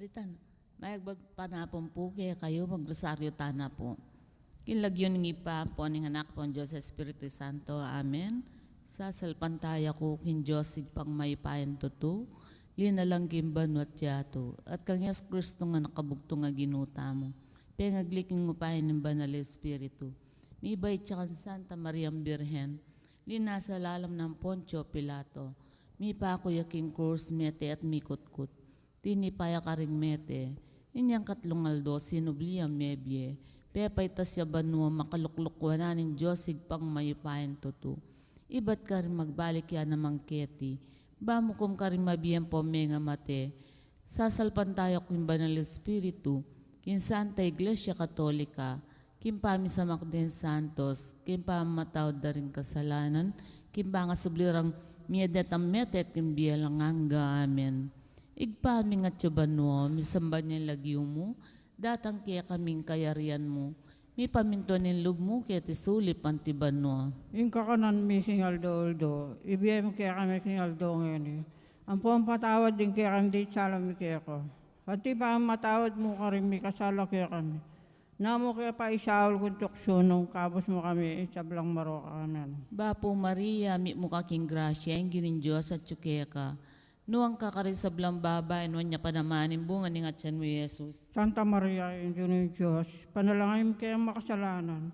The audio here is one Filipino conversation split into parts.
Ritan, may agpagpanapon po kaya kayo magrosaryo tana po. Kinlagyon ng ipa po ng anak po ang Diyos Espiritu Santo. Amen. Sa salpantaya ko kin Diyos pang may payan tutu, linalang kimbano at yato, at kang Yes Kristo nga nakabugto nga ginuta mo. Pengagliking mo payan ng banal Espiritu. Mibay tsakan Santa Maria Birhen, linasa lalam ng Poncio Pilato, mi pa ako yaking course mete at mikutkut. Tinipaya ka ring mete, inyang katlungaldo sinubliam mebye, pepay tasya banwa makaluklukwana ng Diyos pang mayupayan tutu. Ibat ka rin magbalik yan namang keti, bamukom ka rin mabiyang po nga mate, sasalpan tayo kung banal Espiritu, kin Santa Iglesia Katolika, kin pami sa Macden Santos, kin pamatawad da rin kasalanan, kin pa nga sublirang miyadet ang metet kin biyalang hangga. Amen. Igpami nga tiyabano, misamba niya lagyo mo, datang kaya kaming kayarian mo, mi paminto nin lub mo kaya tisulip ang tibano. Yung kakanan mi singaldo-oldo, ibiyem kaya kami singaldo ngayon. Ang pong patawad din kaya kami di salam kaya ko. Pati pa ang matawad mo ka rin mi kasala kaya kami. Namo kaya pa isaul kung tuksyon nung kabos mo kami isablang maro kanan. Bapo Maria, mi mo kaking grasya, ang ginin Diyos at tsukaya ka. Nuang kakarisablang baba, nuwan niya panamanin bunga ni nga tiyan mo, Jesus. Santa Maria, Inyo ng Diyos, panalangin kaya makasalanan.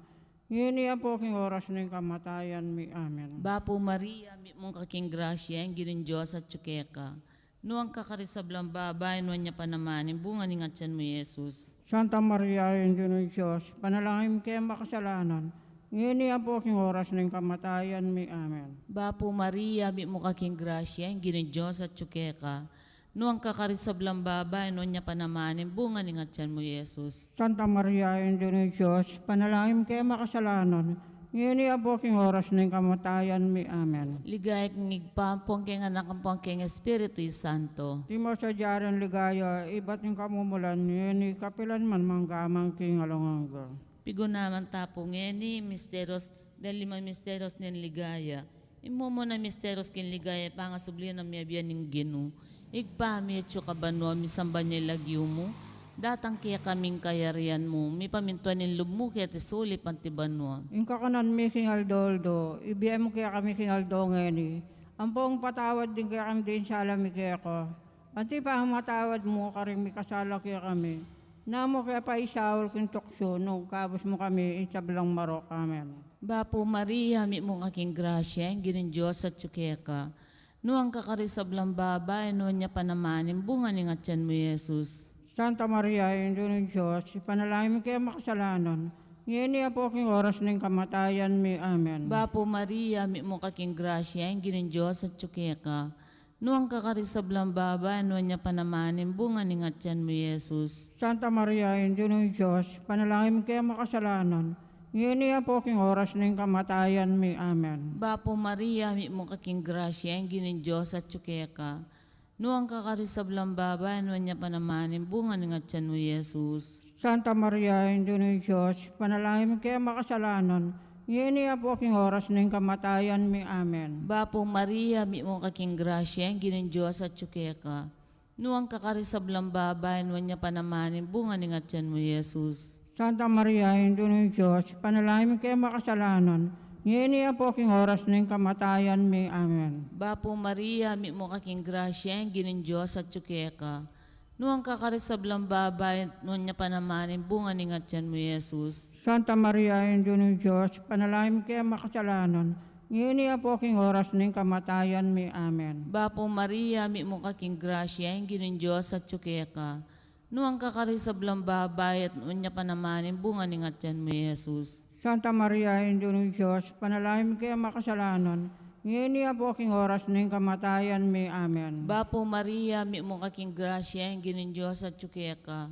Ngayon niya po king oras ng kamatayan mi. Amen. Bapo Maria, mi mo kaking grasya, ang ginin Diyos at tsukaya ka. Nuang kakarisablang baba, nuwan niya panamanin bunga ni nga tiyan mo, Jesus. Santa Maria, Inyo ng Diyos, panalangin kaya makasalanan. Ngayon niya po king oras ng kamatayan mi. Amen. Bapo Maria, mi mo kaking grasya, ang ginin Diyos at tsukaya ka. Nuang kakarisablang baba, nuwan niya panamanin bunga ni nga tiyan mo, Jesus. Santa Maria, Inyo ng Diyos, panalangin kaya makasalanan. Ngayon niya po king oras ng kamatayan mi. Amen. Ligay kong igpampong keng anak ang keng Espiritu Santo. Timo sa diyaran ligaya, iba't yung kamumulan, ngayon ni kapilan man manggamang king alongangga. Pigo naman tapo ngeni, misteros, dahil 5 misteros nin ligaya. Imo mo na misteros kin ligaya, pangasublihan ng miyabiyan ng ginu. Igpami at kabano, misamba niya lagyo mo. Datang kaya kaming kayarian mo, mi pamintuan ng lub mo kaya tisulip ang tibanwa. Yung kakanan mi king aldoldo, ibiyem mo kaya kami king aldo ngeni. Ang pong patawad din kaya kami din sa alam kaya ko. Pati pa ang matawad mo ka rin mi kasala kaya kami. Namo kaya pa isawal kung tuksyon nung kabos mo kami isablang marok. Amen. Bapo Maria, mi mong aking grasya, ang ginin Diyos at tsukaya ka. Nuang kakarisablang baba, nuwan niya panamanin bunga ni nga tiyan mo, Jesus. Santa Maria, Inyo ng Diyos, ipanalangin mo kaya makasalanan. Ngayon niya po king oras ng kamatayan mi. Amen. Bapo Maria, mi mong aking grasya, ang ginin Diyos at tsukaya ka. Nuang kakarisablang baba, nuwan niya panamanin bunga ni nga tiyan mo, Jesus. Santa Maria, Inyo ng Diyos, panalangin mo kaya makasalanan. Ngayon niya po king oras ng kamatayan mi. Amen. Bapo Maria, mi mong aking grasya, ang ginin Diyos at tsukaya ka. Nuang kakarisablang baba, nuwan niya panamanin bunga ni nga tiyan mo, Jesus. Santa Maria, Inyo ng Diyos, panalangin mo kaya makasalanan. Ngayon niya po king oras ng kamatayan mi. Amen. Bapo Maria, mi mong aking grasya, ang ginin Diyos at tsukaya ka. Nuang kakarisablang baba, nuwan niya panamanin bunga ni nga tiyan mo, Jesus. Santa Maria, Inyo ng Diyos, panalangin mo kaya makasalanan. Ngayon niya po king oras ng kamatayan mi. Amen. Bapo Maria, mi mong aking grasya, ang ginin Diyos at tsukaya ka. Nuang kakarisablang baba, nuwan niya panamanin bunga ni nga tiyan mo, Jesus. Santa Maria, Inyo ng Diyos, panalangin mo kaya makasalanan. Ngayon niya po king oras ng kamatayan mi. Amen. Bapo Maria, mi mong aking grasya, ang ginin Diyos at tsukaya ka. Nuang kakarisablang baba, at nuwan niya panamanin bunga ni nga tiyan mo, Jesus. Santa Maria, Inyo ng Diyos, panalangin mo kaya makasalanan. Ngayon niya po king oras ng kamatayan mi. Amen. Bapo Maria, mi mong aking grasya, ang ginin Diyos at tsukaya ka.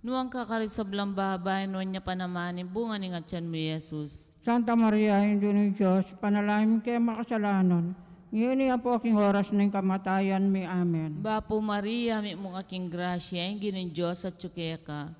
Nuang kakarisablang baba, nuwan niya panamanin bunga ni nga tiyan mo, Jesus. Santa Maria, Inyo ng Diyos, panalangin mo kaya makasalanan. Ngayon niya po king oras ng kamatayan mi. Amen. Bapo Maria, mi mong aking grasya, ang ginin Diyos at tsukaya ka.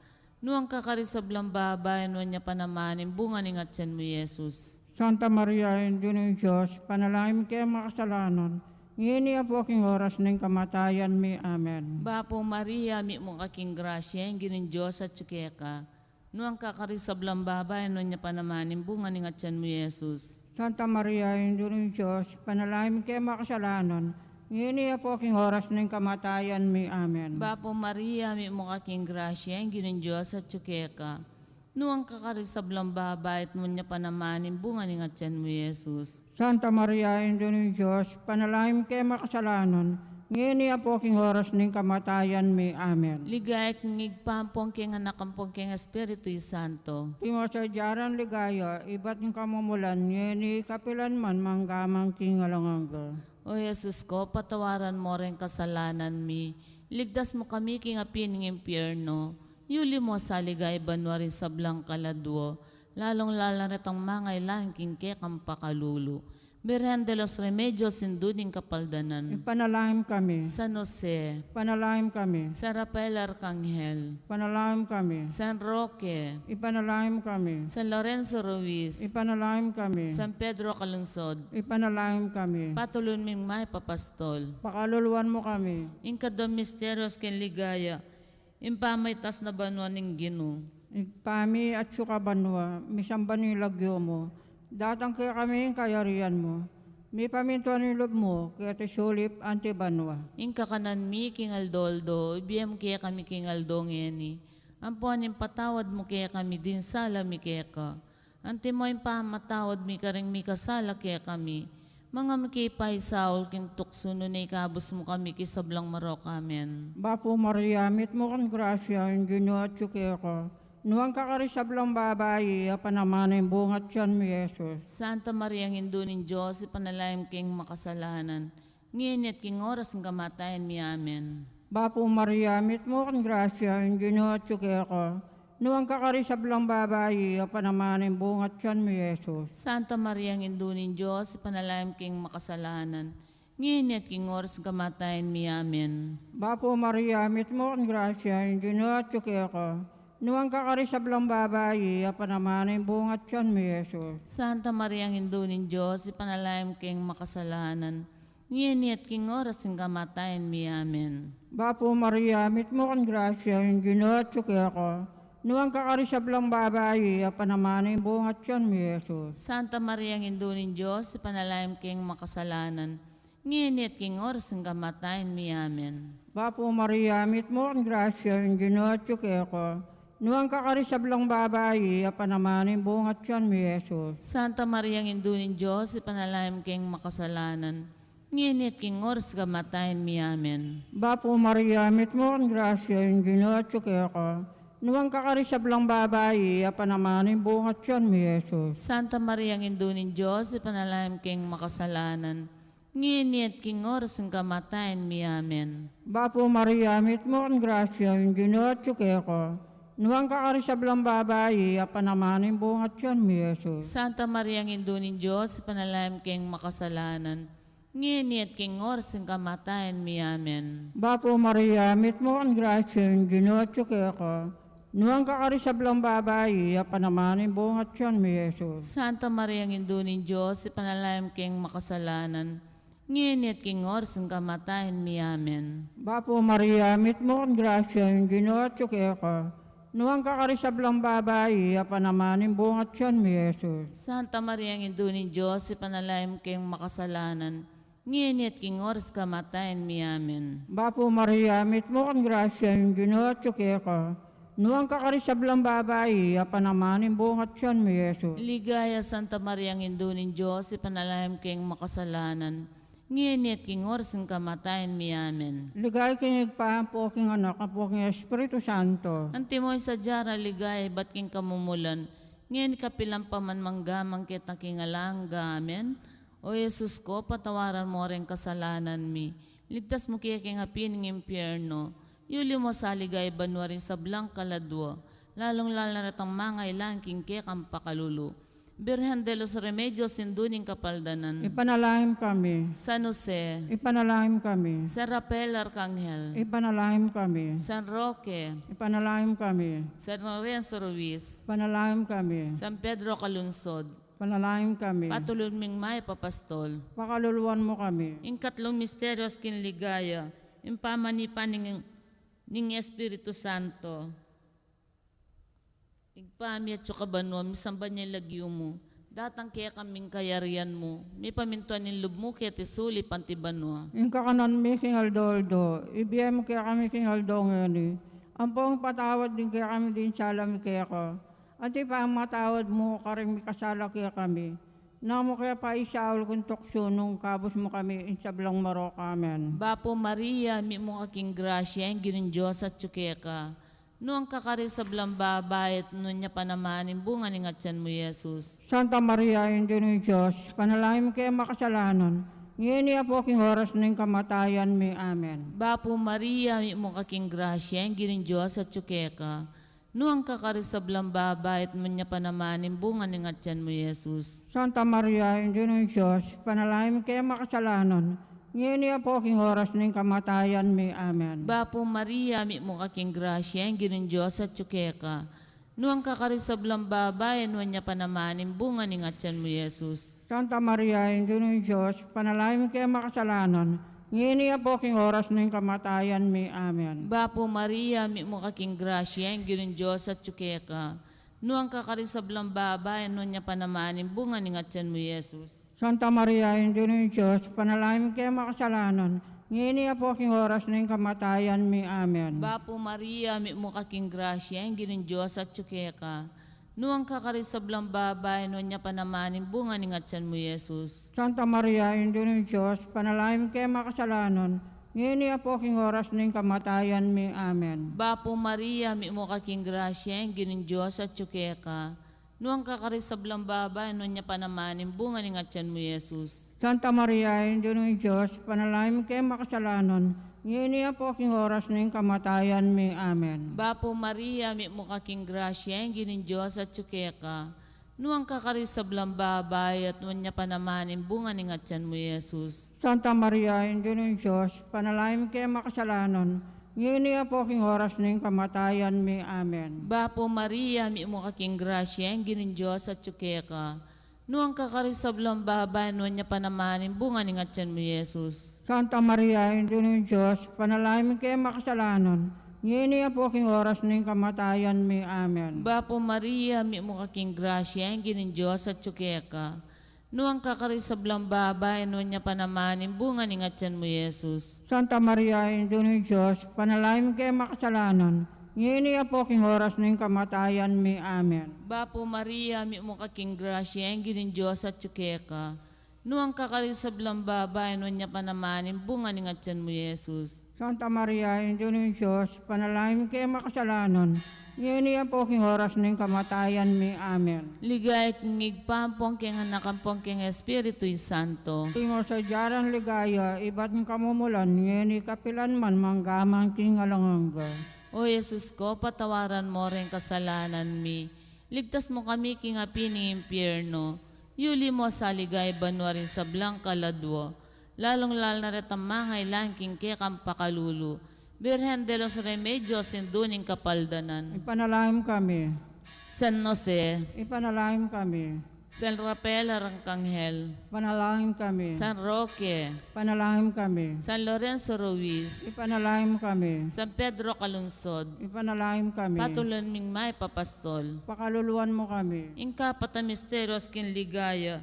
Nuang kakarisablang baba, nuwan niya panamanin bunga ni nga tiyan mo, Jesus. Santa Maria, Inyo ng Diyos, panalangin mo kaya makasalanan. Ngini po aking oras ng kamatayan mi. Amen. Bapo Maria, mi mong aking grasya, ang ginin Diyos at tsukeka. Nuang kakarisablang babay, no niya panamanin, bunga ni nga tiyan mo, Jesus. Santa Maria, Ino ng Diyos, panalangin kayo makasalanan. Ngini po aking oras ng kamatayan mi. Amen. Bapo Maria, mi mong aking grasya, ang ginin Diyos at tsukeka. Nuang kakarisablang babay, at mo niya panamanin, bunga ni nga tiyan mo, Jesus. Santa Maria, Ino ng Diyos, panalangin kayo makasalanan. Ngini po aking oras ng kamatayan mi. Amen. Ligay kong igpampong keng anak ampong keng Espiritu Santo. Timo sa jaran ligaya, iba't ng kamumulan, ngini kapilan man manggamang kingalangangga. O Jesus ko, patawaran mo rin kasalanan mi. Ligtas mo kami king apin ng impyerno. Yuli mo sa ligay banwari sa blang kaladwo. Lalong lalaret ang mga ilang king kekang pakalulu. Birhen de los Remedios sinduning kapaldanan. Ipanalangin kami, San Jose, panalangin kami, San Rafael Arcangel, panalangin kami, San Roque, ipanalangin kami, San Lorenzo Ruiz, ipanalangin kami, San Pedro Calungsod, ipanalangin kami. patulun ming may papastol. Pakaluluan mo kami, Inkadom misterios ken ligaya, impamay tas na banwa ning Ginoo. igpami at sukabanwa, misamba ni lagyo mo, datang kaya kami yung kayarian mo, may pamintuan ni loob mo, kaya tisulip antibanwa. Inka kanan mi king aldoldo, ibiyam kaya kami king aldo ngeni. Ampuan patawad mo kaya kami din sala mi kaya ka. Ante mo impamatawad mi karing mi kasala kaya kami. Mga mikipay saul king tukso no na ikabos mo kami kisablang marok. Amen. Bapo Maria, mit mo kan grasya, yung Ginoo at suke ko. Nuwang kakarisablang babayi, panamanin bungat siyan mi Jesus. Santa Maria ang Indunin Diyos, ipanalaim king makasalanan. Nginit king oras ng kamatayan mi. Amen. Bapo Maria, mit mo kan grasya, yung Ginoo at suke ko. Nuwang kakarisablang babayi, panamanin bungat siyan mi Jesus. Santa Maria ang Indunin Diyos, ipanalaim king makasalanan. Nginit king oras ng kamatayan mi. Amen. Bapo Maria, mit mo kan grasya, yung Ginoo at suke ko. Nuwang kakarisablang babayi, panamanin bungat siyan mi Jesus. Santa Maria ang Indunin Diyos, ipanalaim king makasalanan. Nginit king oras ng kamatayan mi. Amen. Bapo Maria, mit mo kan grasya, yung Ginoo at suke ko. Nuwang kakarisablang babayi, panamanin bungat siyan mi Jesus. Santa Maria ang Indunin Diyos, ipanalaim king makasalanan. Nginit king oras ng kamatayan mi. Amen. Bapo Maria, mit mo kan grasya, yung Ginoo at suke ko. Nuwang kakarisablang babayi, panamanin bungat siyan mi Jesus. Santa Maria ang Indunin Diyos, ipanalaim king makasalanan. Nginit king oras ng kamatayan mi. Amen. Bapo Maria, mit mo kan grasya, yung Ginoo at suke ko. Nuwang kakarisablang babayi, panamanin bungat siyan mi Jesus. Santa Maria ang Indunin Diyos, ipanalaim king makasalanan. Nginit king oras ng kamatayan mi. Amen. Bapo Maria, mit mo kan grasya, yung Ginoo at suke ko. Nuwang kakarisablang babayi, panamanin bungat siyan mi Jesus. Santa Maria ang Indunin Diyos, ipanalaim king makasalanan. Nginit king oras ng kamatayan mi. Amen. Bapo Maria, mit mo kan grasya, yung Ginoo at suke ko. Nuwang kakarisablang babayi, panamanin bungat siyan mi Jesus. Santa Maria ang Indunin Diyos, ipanalaim king makasalanan. Nginit king oras ng kamatayan mi. Amen. Bapo Maria, mit mo kan grasya, yung Ginoo at suke ko. Nuwang kakarisablang babayi, panamanin bungat siyan mi Jesus. Santa Maria ang Indunin Diyos, ipanalaim king makasalanan. Nginit king oras kamatayan mi. Amen. Bapo Maria, mit mo kan grasya, yung Ginoo at suke ko. Nuwang kakarisablang babayi, panamanin bungat siyan mi Jesus. Ligaya Santa Maria ang Indunin Diyos, ipanalaim king makasalanan. Nginit king oras ng kamatayan mi. Amen. Ligay kinigpahan po aking anak, po aking Espiritu Santo. Antimoy sa jara ligay, ba't king kamumulan? Ngayon kapilang paman manggamang kita king alangga. Amen. O Jesus ko, patawaran mo rin kasalanan mi. Ligtas mo kaya king hapin ng impyerno. Yuli mo sa ligay banwari sa blang kaladwa. Lalong lalarat ang mga ilang king kekang pakalulu. Birhen de los Remedios sinduning kapaldanan. Ipanalangin kami, San Jose, ipanalangin kami, San Rafael Arcangel, ipanalangin kami, San Roque, ipanalangin kami, San Lorenzo Ruiz, ipanalangin kami, San Pedro Calungsod, Panalangin kami. Patulun ming may papastol. Pakaluluwan mo kami. Ing katlong misteryos kinligaya, ing pamanipan ning Espiritu Santo. Igpami at kabanwa, misamba niya lagyo mo. Datang kaya kaming kayarian mo. May pamintuan ng lub mo kaya tisuli pantibanwa. Yung kakanan mi king Aldo, ibiyay mo kaya kami king Aldo ngayon. Ang pong patawad din kaya kami din sala mi kaya ko. At pa ang matawad mo karing mi kasala kaya kami. Na mo kaya pa isaul kung tukso nung kabos mo kami insablang marok amen. Bapo Maria, mi mong aking grasya, ang ginin Diyos at tsukeka. Noong kakari sa babayat, noon niya panamanin, bunga ni ngatyan mo, Jesus. Santa Maria, hindi ng Diyos, panalangin mo kaya makasalanan. Ngayon niya po king oras ng kamatayan mi amen. Bapo Maria, mi mong aking grasya, ang ginin Diyos at tsukeka. Noong kakari sa babayat, noon niya panamanin, bunga ni ngatyan mo, Jesus. Santa Maria, hindi ng Diyos, panalangin mo kaya makasalanan. Ngayon niya po king oras ng kamatayan mi amen. Bapo Maria, mi mong aking grasya, ang ginin Diyos at tsukeka. Noong kakari sa babayat, noon niya panamanin, bunga ni ngatyan mo, Jesus. Santa Maria, hindi ng Diyos, panalangin mo kaya makasalanan. Ngayon niya po king oras ng kamatayan mi amen. Bapo Maria, mi mong aking grasya, ang ginin Diyos at tsukeka. Noong kakari sa babayat, noon niya panamanin, bunga ni ngatyan mo, Jesus. Santa Maria, hindi ng Diyos, panalangin mo kaya makasalanan. Ngayon niya po king oras ng kamatayan mi amen. Bapo Maria, mi mong aking grasya, ang ginin Diyos at tsukeka. Noong kakari sa babayat, noon niya panamanin, bunga ni ngatyan mo, Jesus. Santa Maria, hindi ng Diyos, panalangin mo kaya makasalanan. Ngayon niya po king oras ng kamatayan mi amen. Bapo Maria, mi mong aking grasya, ang ginin Diyos at tsukeka. Noong kakari sa babayat, noon niya panamanin, bunga ni ngatyan mo, Jesus. Santa Maria, hindi ng Diyos, panalangin mo kaya makasalanan. Ngayon niya po king oras ng kamatayan mi amen. Bapo Maria, mi mong aking grasya, ang ginin Diyos at tsukeka. Noong kakari sa babayat, noon niya panamanin, bunga ni ngatyan mo, Jesus. Santa Maria, hindi ng Diyos, panalangin mo kaya makasalanan. Ngayon niya po king oras ng kamatayan mi amen. Bapo Maria, mi mong aking grasya, ang ginin Diyos at tsukeka. Noong kakari sa babayat, noon niya panamanin, bunga ni ngatyan mo, Jesus. Santa Maria, hindi ng Diyos, panalangin mo kaya makasalanan. Ngayon niya po king oras ng kamatayan mi amen. Bapo Maria, mi mong aking grasya, ang ginin Diyos at tsukeka. Noong kakari sa babayat, noon niya panamanin, bunga ni ngatyan mo, Jesus. Santa Maria, hindi ng Diyos, panalangin mo kaya makasalanan. Ngayon niya po king oras ng kamatayan mi amen. Bapo Maria, mi mong aking grasya, ang ginin Diyos at tsukeka. Noong kakari sa babayat, noon niya panamanin, bunga ni ngatyan mo, Jesus. Santa Maria, hindi ng Diyos, panalangin mo kaya makasalanan. Ngayon niya po king oras ng kamatayan mi amen. Ligay kong igpampong keng anakampong keng Espiritu Santo. Tingo sa jarang ligaya, iba't ng kamumulan, ngayon ikapilan man manggamang king alangangga. O Jesus ko, patawaran mo rin kasalanan mi. Ligtas mo kami king api ni impyerno. Yuli mo sa ligay banwa rin sa Blanca Ladwo. Lalong-lal na rin ang mga ilangking kekang pakalulu. Birhen de los Remedios induning kapaldanan. Ipanalangin kami. San Jose, Ipanalangin kami. San Rafael Arcangel, Panalangin kami. San Roque, Panalangin kami. San Lorenzo Ruiz, Ipanalangin kami. San Pedro Calunsod, Ipanalangin kami. patulan ming may papastol. Pakaluluwan mo kami. Ingka patamisteros kin ligaya,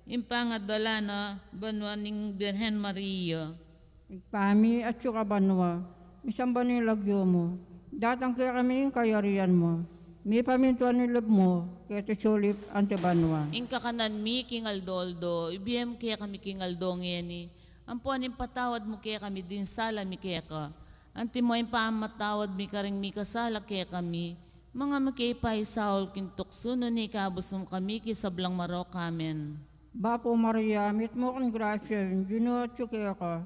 impangadala na banwa ning Birhen Maria. Igpami at sukabanwa. Misamba ni lagyo mo. Datang kaya kami yung kayarian mo. May pamintuan ni loob mo. Kaya tisulip antibanwa. Ingka kanan mi king Aldoldo, ibiyem kaya kami king Aldong yeni. Ampuan patawad mo kaya kami din sala mi kaya ka. Anti mo impamatawad mi karing mi kasala kaya kami. Mga makipay saol kintukso no ni kabusum kami kisablang marok amen. Bapo Maria, mit mo kong grasya, ginuot kaya ka.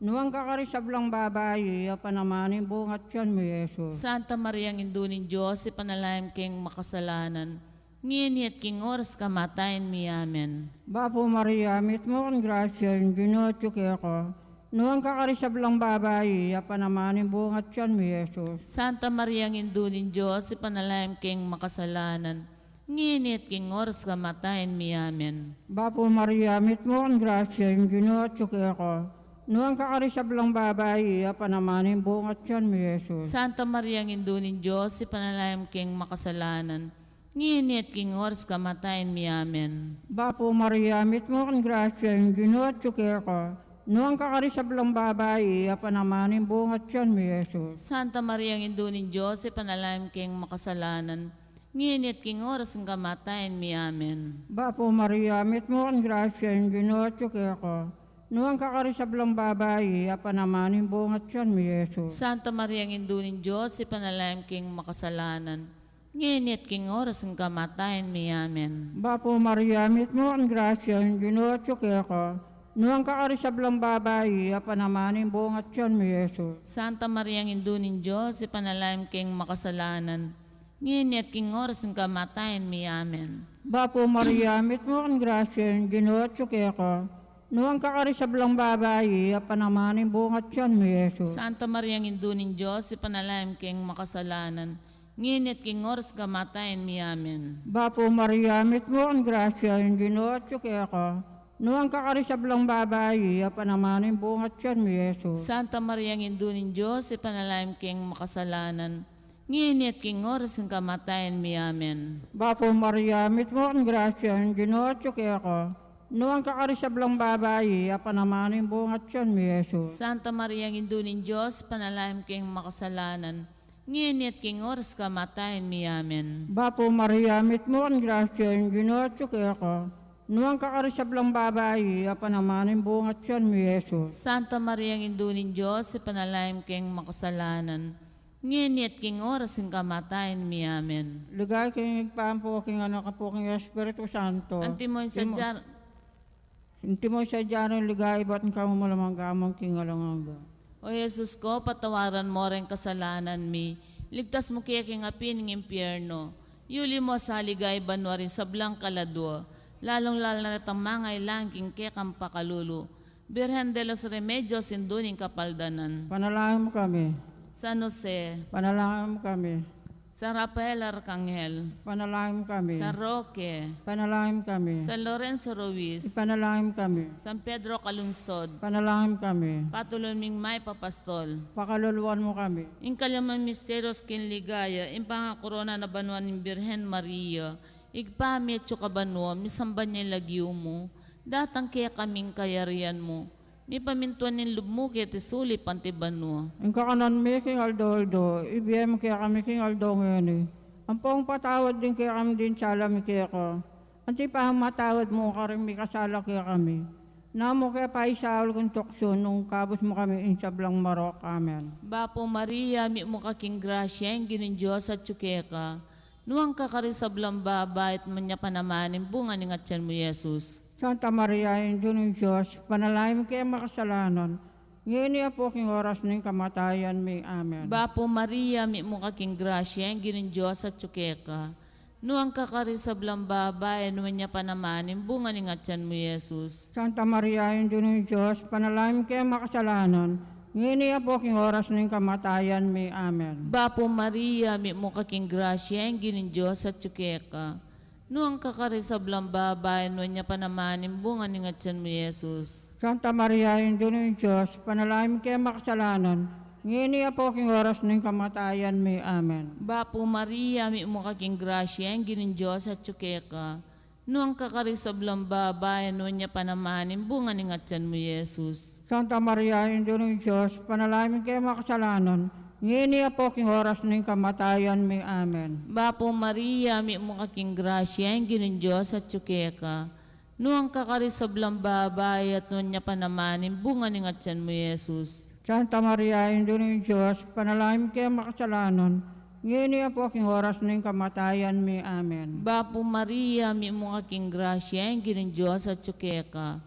Nuwang kakarisablang babayi, panamanin bungat yan mo, Yesus. Santa Maria ng Indunin Diyos, ipanalangin keng makasalanan. Ngini at king oras kamatayin mi amen. Bapo Maria, mit mo kong grasya, ginuot kaya ka. Nuwang kakarisablang babayi, panamanin bungat yan mo, Yesus. Santa Maria ng Indunin Diyos, ipanalangin keng makasalanan. nginit king oras kamatayan mi. Amen. Bapo Maria, mit mo ang grasya, yung Ginoo at suki ako. Noong kakarisab lang babae, panamanin buong at yan mi Jesus. Santa Maria, ang indunin Diyos, ipanalangin king makasalanan, nginit king oras kamatayan mi. Amen. Bapo Maria, mit mo ang grasya, yung Ginoo at suki ako. Noong kakarisab lang babae, panamanin buong at yan mi Jesus. Santa Maria, ang indunin Diyos, ipanalangin king makasalanan, nginit king oras ng kamatayan mi. Amen. Bapo Maria, mit mo ang grasya, yung Ginoo at suki ako. Noong kakarisab lang babae, panamanin buong at yan mi Jesus. Santa Maria, ang indunin Diyos, ipanalangin king makasalanan, nginit king oras ng kamatayan mi. Amen. Bapo Maria, mit mo ang grasya, yung Ginoo at suki ako. Noong kakarisab lang babae, panamanin buong at yan mi Jesus. Santa Maria, ang indunin Diyos, ipanalangin king makasalanan, nginit king oras ng kamatayan mi. Amen. Bapo Maria, mit mo ang grasya, yung Ginoo at suki ako. Noong kakarisab lang babae, panamanin buong at yan mi Jesus. Santa Maria, ang indunin Diyos, ipanalangin king makasalanan, nginit king oras kamatayan mi. Amen. Bapo Maria, mit mo ang grasya, yung Ginoo at suki ako. Noong kakarisab lang babae, panamanin buong at yan mi Jesus. Santa Maria, ang indunin Diyos, ipanalangin king makasalanan, nginit king oras ng kamatayan mi. Amen. Bapo Maria, mit mo ang grasya, yung Ginoo at suki ako. Noong kakarisab lang babae, panamanin buong at yan mi Jesus. Santa Maria, ang indunin Diyos, ipanalangin king makasalanan, nginit king oras kamatayan mi. Amen. Bapo Maria, mit mo ang grasya, yung Ginoo at suki ako. Noong kakarisab lang babae, panamanin buong at yan mi Jesus. Santa Maria, ang indunin Diyos, ipanalangin king makasalanan, nginit king oras ng kamatayan mi. Amen. Ligay king igpampo, king anak po, king Espiritu Santo. Antimoy sa jar... Inti mo sa dyan ligay, ba't ang kamo malamang gamang king alangang. O Jesus ko, patawaran mo rin kasalanan mi. Ligtas mo kaya king apin ng impyerno. Yuli mo sa ligay banwari sa blang kaladwa. Lalong-lalo na itang mga ilangking kekang pakalulu. Birhen de los Remedios induning kapaldanan. Panalangin mo kami. San Jose, Panalangin mo kami. San Rafael Arcangel, Panalangin mo kami. San Roque, Panalangin mo kami. San Lorenzo Ruiz, Ipanalangin mo kami. San Pedro Calunsod, Panalangin mo kami. Patulong May Papastol. Pakaluluan mo kami. In kalyaman misterios kinligaya, in pangakorona na banwan ng Birhen Maria, igpamit yung kabanwa, misamba niya lagyo mo, datang kaya kaming kayarian mo, mi pamintuan ng lub mo kaya tisuli pantibanwa. Ang kakanan mi king Aldo, ibiyem kaya kami king Aldo ngayon eh. Ang pong patawad din kaya kami din sala mi kaya ko. Anti pa matawad mo ka rin mi kasala kaya kami. Namo kaya pa isaul kong toksyon nung kabos mo kami insablang marok. Amen. Bapo Maria, mi mo kaking grasya, ang ginin Diyos at tsukeka. Nuwang kakarisablang babait mo niya panamanin, bunga ni ngatyan mo, Jesus. Santa Maria, Indyo ng Diyos, panalangin mo kaya makasalanan. Ngayon niya po king oras ng kamatayan may. Amen. Bapo Maria, mi mo kaking grasya, ang ginin Diyos at tsukeka. Nuwang kakarisablang babait mo niya panamanin, bunga ni ngatyan mo, Jesus. Santa Maria, Indyo ng Diyos, panalangin mo kaya makasalanan. Ngayon niya po king oras ng kamatayan may. Amen. Bapo Maria, mi mo kaking grasya, ang ginin Diyos at tsukeka. Nuwang kakarisablang babay, nuwan niya panamanin, bunga ni ngatyan mo, Jesus. Santa Maria, Indyo ng Diyos, panalangin mo kaya makasalanan. Ngayon niya po king oras ng kamatayan may. Amen. Bapo Maria, mi mo kaking grasya, ang ginin Diyos at tsukeka. Nuwang kakarisablang babay, nuwan niya panamanin, bunga ni ngatyan mo, Jesus. Santa Maria, Indyo ng Diyos, panalangin mo kaya makasalanan. Ngayon niya po king oras ng kamatayan may. Amen. Bapo Maria, mi mo kaking grasya, ang ginin Diyos at tsukeka. Nuwang kakarisablang babay, at nuwan niya panamanin, bunga ni ngatyan mo, Jesus. Santa Maria, Indyo ng Diyos, panalangin mo kaya makasalanan. Ngayon niya po king oras ng kamatayan may. Amen. Bapo Maria, mi mo kaking grasya, ang ginin Diyos at tsukeka.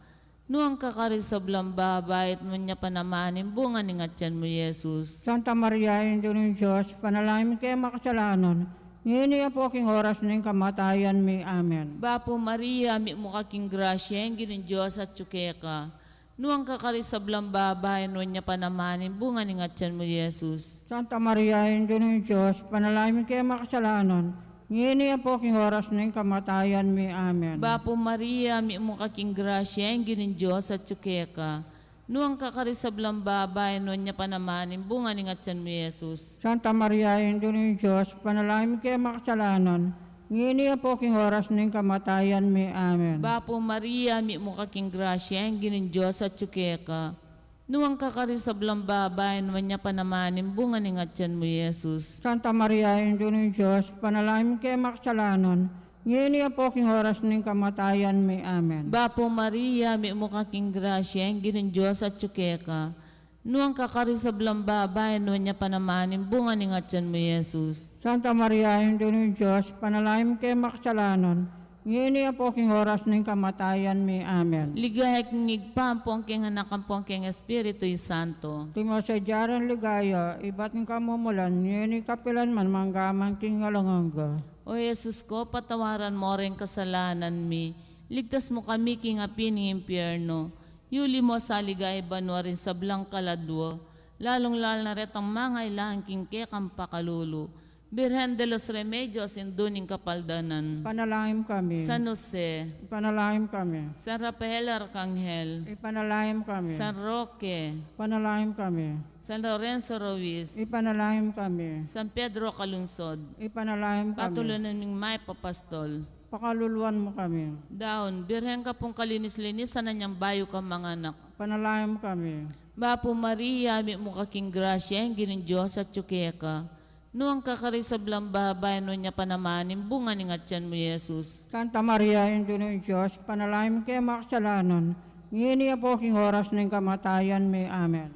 Nuwang kakarisablang babay, at nuwan niya panamanin, bunga ni ngatyan mo, Jesus. Santa Maria, Indyo ng Diyos, panalangin mo kaya makasalanan. Ngayon niya po king oras ng kamatayan may. Amen. Bapo Maria, mi mo kaking grasya, ang ginin Diyos at tsukeka. Nuwang kakarisablang babay, nuwan niya panamanin, bunga ni ngatyan mo, Jesus. Santa Maria, Indyo ng Diyos, panalangin mo kaya makasalanan. Ngini po king oras ng kamatayan mi. Amen. Bapo Maria, mi mo kaking grasya, ang ginin Diyos at tsukeka. Nuang kakarisablang babay, nuan niya panamanin, bunga ni ngatsan mo Jesus. Santa Maria, Ino ng Diyos, panalangin kay makasalanan. Ngini po king oras ng kamatayan mi. Amen. Bapo Maria, mi mo kaking grasya, ang ginin Diyos at tsukeka. Nuang kakarisablang babay, nuan niya panamanin, bunga ni ngatsan mo Jesus. Santa Maria, Ino ng Diyos, panalangin kay makasalanan. Ngini po king oras ng kamatayan mi. Amen. Bapo Maria, mi mo kaking grasya, ang ginin Diyos at tsukeka. Nuang kakarisablang babay, nuan niya panamanin, bunga ni ngatsan mo Jesus. Santa Maria, Ino ng Diyos, panalangin kay makasalanan. Ngini po king oras ng kamatayan mi. Amen. Ligay ngigpam po ang king anak ang po ang king Espiritu Santo. Timo sa jaran ligaya, iba't ng kamumulan, ngini kapilan man manggamang king alanganga. O Jesus ko, patawaran mo rin kasalanan mi. Ligtas mo kami king api ng impyerno. Yuli mo sa ligay banwa rin sa blang kaladwo. Lalong-lal na retang mga ilang king kekang pakalulu. Birhen de los Remedios induning kapaldanan. Panalangin kami. San Jose, Panalangin kami. San Rafael Arcangel, Ipanalangin kami. San Roque, Panalangin kami. San Lorenzo Ruiz, Ipanalangin kami. San Pedro Calunsod, Ipanalangin kami. katulunan ng may papastol. Pakaluluan mo kami. Daon, birhen ka pong kalinis-linisan na niyang bayo ka mga anak. Panalangin kami. Bapo Maria, mi mo kaking grasya, ang ginin Diyos at tsukeka. Nuang kakarisablang babay, no niya panamanin, bunga ni ngatyan mo Jesus. Santa Maria, Ino ng Diyos, panalangin kay makasalanan. Ngini po king oras ng kamatayan mi. Amen.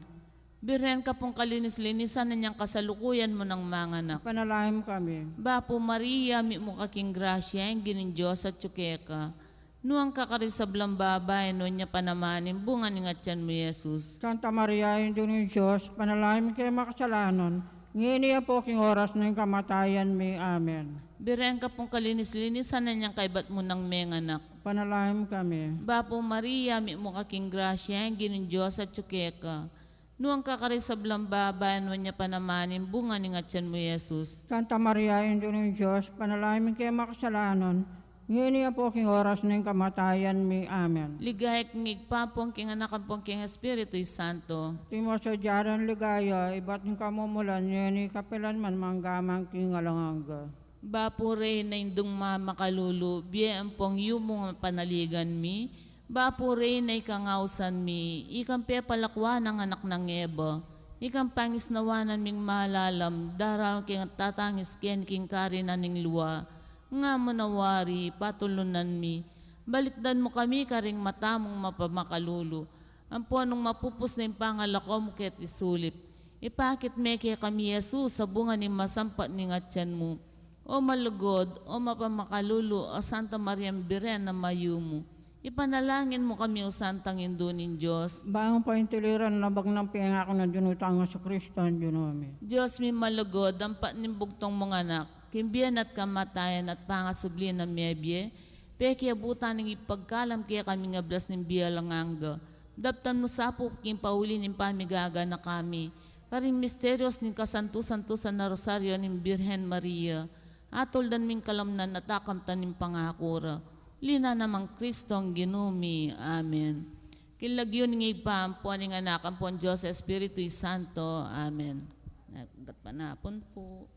Birhen ka pong kalinis-linisan na niyang kasalukuyan mo ng mga anak. Panalangin kami. Bapo Maria, mi mo kaking grasya, ang ginin Diyos at tsukeka. Nuang kakarisablang babay, no niya panamanin, bunga ni ngatyan mo Jesus. Santa Maria, Ino ng Diyos, panalangin kay makasalanan. Ngini po king oras ng kamatayan mi. Amen. Birhen ka pong kalinis-linisan na niyang kaibat mo ng mga anak. Panalangin kami. Bapo Maria, mi mo kaking grasya, ang ginin Diyos at tsukeka. Nuang kakarisablang babay, no niya panamanin, bunga ni ngatyan mo Jesus. Santa Maria, Ino ng Diyos, panalangin kay makasalanan. Ngini po king oras ng kamatayan mi. Amen. Ligay ngigpa pong king anak ang pong king Espiritu Santo. Timo sa jaran ligaya, iba't ng kamumulan, ngini kapilan man manggamang king alanganga. Bapo rey na indong mamakalulu, biya ang pong yumong panaligan mi. Bapo rey na ikangausan mi, ikang pepalakwa ng anak ng Eba. Ikang pangisnawanan ming malalam, daraw king tatangis ken king karina ning luwa. Nga manawari, patulunan mi. Balikdan mo kami karing matamong mapamakalulu. Ang puanong mapupus na yung pangalako mo ket isulip. Ipakit me kaya kami Jesus sa bunga ni masampat ni ngatyan mo. O malugod, o mapamakalulu, o Santa Maria Birhen na mayu mo. Ipanalangin mo kami o Santang Indunin Diyos. Baang paintiliran labag ng pingako na dinutang sa Kristo ang Diyos. Diyos mi malugod, ang patnimbugtong mga anak. Kimbiyan at kamatayan at pangasubli na mebye, peki abutan ng ipagkalam kaya kami nga blas ng bialanganga. Daptan mo sa po kim pauli ng pamigaga na kami. Karing misteryos ng kasantu-santusan na rosaryo ng Birhen Maria. Atoldan ming kalamnan at akamtan ng pangakura. Lina namang Kristo ang ginumi. Amen. Kilagyon ng ipampuan ng anak ang puan Diyos Espiritu Santo. Amen. Nagkat panapon po.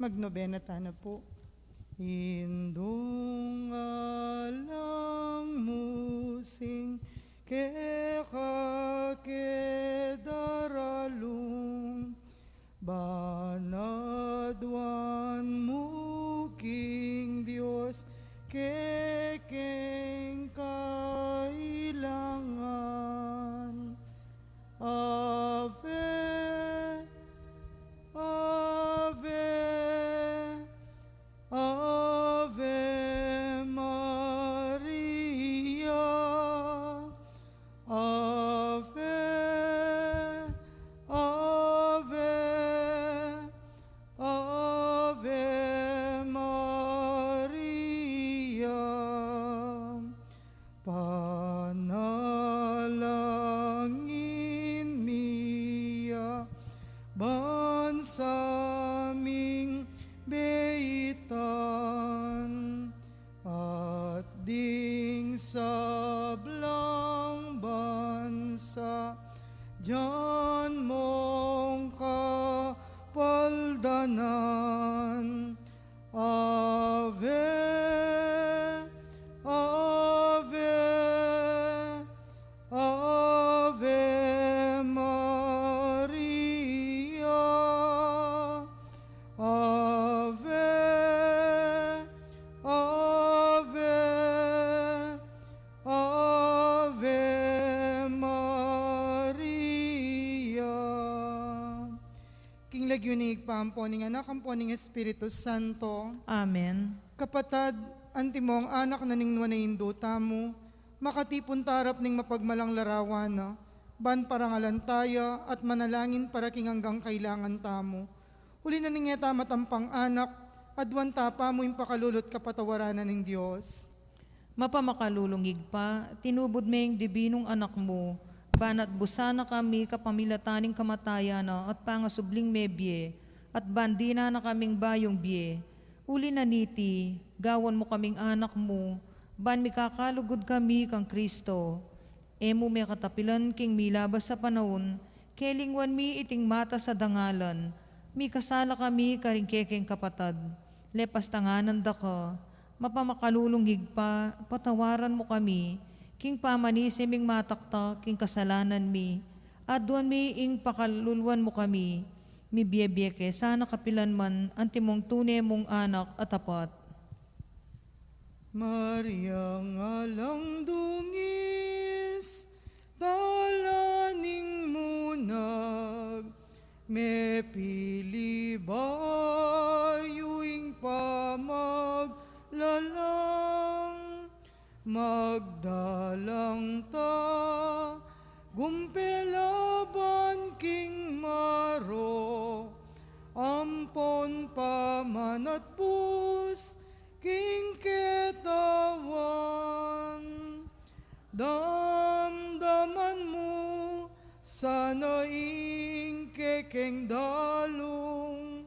Magnobena tana po. Indung alang musing ke daralung banadwan muking Diyos kekeng kailangan. Ave, Ave, Ave Maria, Ave, Ave, Ave Maria. Panalangin miya bansaming beitan at ding sablang bansa diyan mong kapaldanan. Ave, Ave, Ave Maria, Ave, Ave, Ave Maria. King lagyunig pampo ning anak ang po ning Espiritu Santo. Amen. Kapatad, antimong anak na ning na induta mo, makatipon tarap ning mapagmalang larawan na, ban parangalan tayo at manalangin para king hanggang kailangan tamo. Uli na ning eta matampang anak, adwan tapa mo yung pakalulot kapatawaranan ng Diyos. Mapamakalulungig pa, tinubod mo yung dibinong anak mo, banat busana kami kapamilataning kamatayan at pangasubling mebye, at bandina na kaming bayong bye. Uli na niti, gawan mo kaming anak mo, ban mikakalugod kami kang Kristo. Emo may katapilan king milabas sa panahon, kelingwan mi iting mata sa dangalan, mi kasala kami karingkekeng kapatad, lepas tanganan da ka, mapamakalulunghig pa, patawaran mo kami, king pamanisiming matakta, king kasalanan mi, adwan mi ing pakalulwan mo kami, mi biyebiyeke sana kapilan man, antimong tunay mong anak at tapat. Maria ngalang dungis, dalaning munag, me pili bayuing pamaglalang, magdalang ta, gumpelaban king maro, ampon pamanat pus, king ketawan, damdaman mo sana ing kekeng dalong,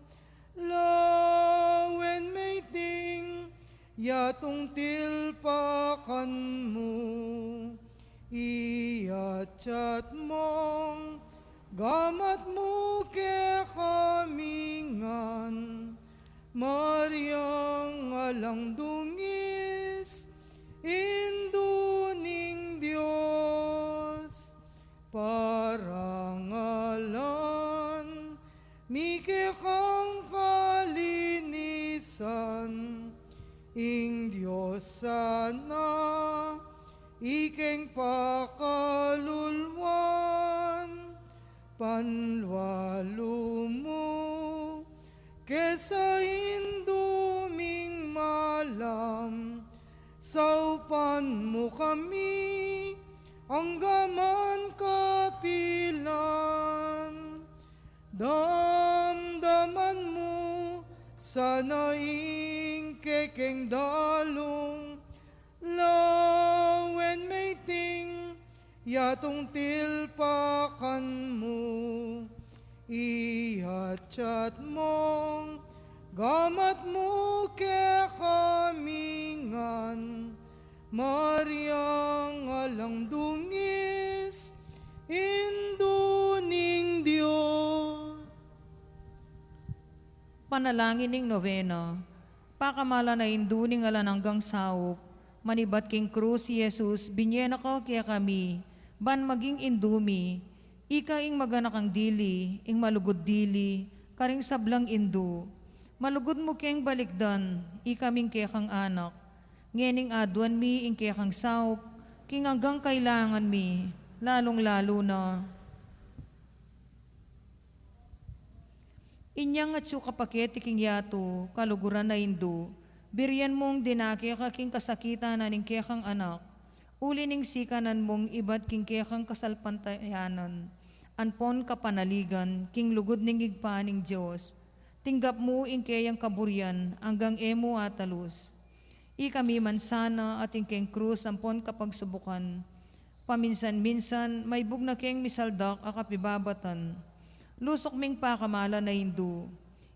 lawen may ting yatong tilpakan mo, iyachat mong gamat mo ke kamingan. Mariang alang dungis, induning Diyos, parangalan, mike kang kalinisan, ing Diyos sana, ikeng pakalulwan, panwalo mo, kesa induming malam, saupan mo kami, ang gaman kapilan. Damdaman mo, sana ing kekeng dalong, lawen may ting, yatong tilpakan mo. Ihatchat mong gamat mo ke kamingan, Mariang alang dungis, induning Diyos. Panalangin ning novena. Pakamala na induning alan hanggang saup. Manibat king krus si Jesus, binyena ka kaya kami. Ban maging indumi. Ika ing maganakang dili, ing malugod dili, karing sablang indu. Malugod mo keng balikdan, ikaming kaya kang anak. Ngening aduan mi ing kaya kang saup, king hanggang kailangan mi, lalong-lalo na. Inyang at kapaketi king yato, kaluguran na indu, biryan mong dinaki king kasakitan na ning kekang anak, uli ning sikanan mong ibat king kekang kasalpantayanan, anpon kapanaligan, king lugod ning igpaning Diyos, tinggap mo ing kayang kaburyan, hanggang emo atalus. Ikami man sana at ing keng krus, ampon kapagsubukan, paminsan-minsan may bugna keng misaldak akapibabatan, lusok ming pakamala na hindu.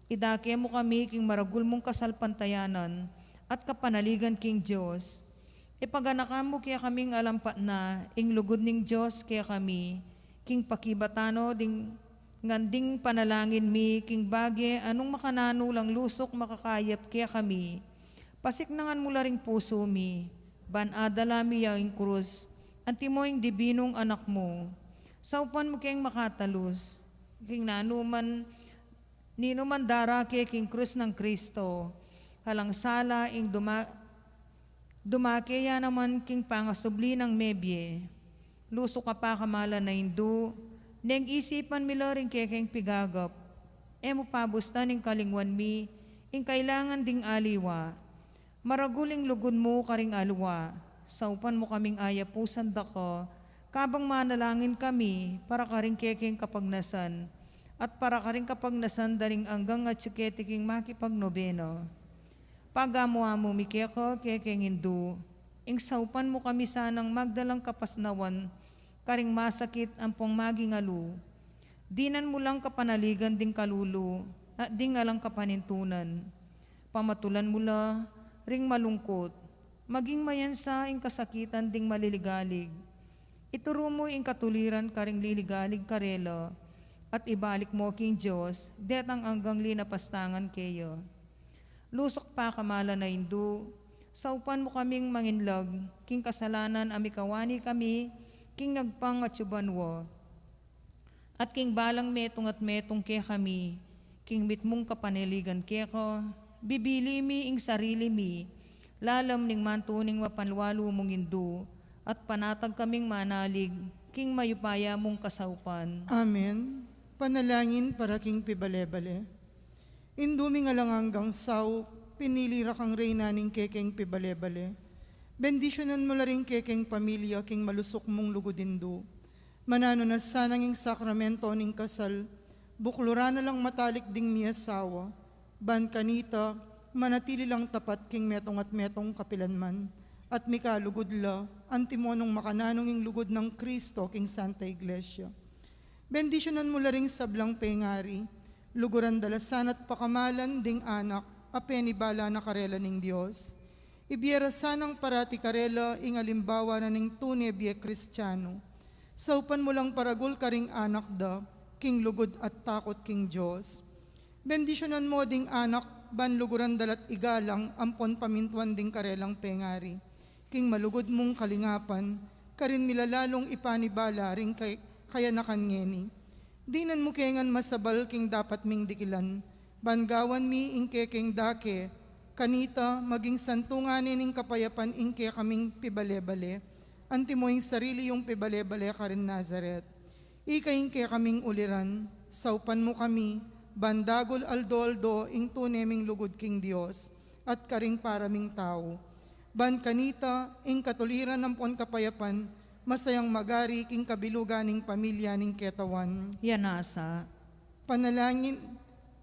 Idake mo kami king maragul mong kasalpantayanan at kapanaligan king Diyos. Ipaganakam mo kaya kaming alampat na ing lugod ning Diyos kaya kami, king pakibatano ding nganding panalangin mi king bage anong makanano lang lusok makakayap kaya kami. Pasiknangan mo la ring puso mi, ban adala mi yung krus, anti mo yung dibinong anak mo. Saupan mo kayang makatalus, king nanuman, ninuman dara kay king krus ng Kristo, halang sala ing dumake ya naman king pangasubli ng mebye, luso ka pa kamala na hindu, neng isipan mila rin kay king pigagap, emo pabusta ning kalingwan mi, ing kailangan ding aliwa, maraguling lugun mo karing alwa, saupan mo kaming ayapusan dako, kabang manalangin kami para karing kekeng kapagnasan at para karing kapagnasan daring anggang at suketiking makipagnobeno. Pagamuamo mikeko kekeng hindu, ing saupan mo kami sanang magdalang kapasnawan, karing masakit ampong magingalu. Dinan mo lang kapanaligan ding kalulu, at ding alang kapanintunan. Pamatulan mo la, ring malungkot, maging mayansa ing kasakitan ding maliligalig. Ituro mo ing katuliran karing liligalig karelo, at ibalik mo king Diyos, detang anggang linapastangan kayo. Lusok pa kamala na hindu, saupan mo kaming manginlag, king kasalanan amikawani kami, king nagpang at subanwo. At king balang metong at metong ke kami, king mitmong kapaniligan ke ko, bibili mi ing sarili mi, lalam ning mantuning mapanwalo mong hindu, at panatag kaming manalig, king mayupaya mong kasaupan. Amen. Panalangin para king pibalebale. Induming alang hanggang saw, pinilira kang reyna ning kekeng pibalebale. Bendisyonan mo la rin kekeng pamilya, king malusok mong lugudindu. Manano na sanang ing sakramento ning kasal, buklura na lang matalik ding miyasawa. Ban kanita, manatili lang tapat king metong at metong kapilanman. At mikalugod la, antimonong makananong ing lugod ng Kristo king Santa Iglesia. Bendisyonan mo la ring sablang pengari, luguran dalasan at pakamalan ding anak, apenibala na karela ning Diyos. Ibiyera sanang parati karela ing alimbawa na ning tunay biye Kristiyano. Saupan mo lang paragul karing anak da, king lugod at takot king Diyos. Bendisyonan mo ding anak, ban luguran dalat igalang, ampon pamintuan ding karelang pengari. King malugod mong kalingapan, karin milalalong ipanibala ring kaya nakanyeni. Dinan mo kengan masabal king dapat ming dikilan, bangawan mi ingke king dake, kanita maging santunganin ning kapayapan ingke kaming pibalebale, anti mo ing sarili yung pibalebale karin Nazaret. Ika ingke kaming uliran, saupan mo kami, bandagol aldo-aldo ing tuneming lugod king Dios, at karing paraming tao. Ban kanita, ing katuliran ng pon kapayapan, masayang magari king kabiluganing pamilya ning ketawan. Yanasa. Panalangin,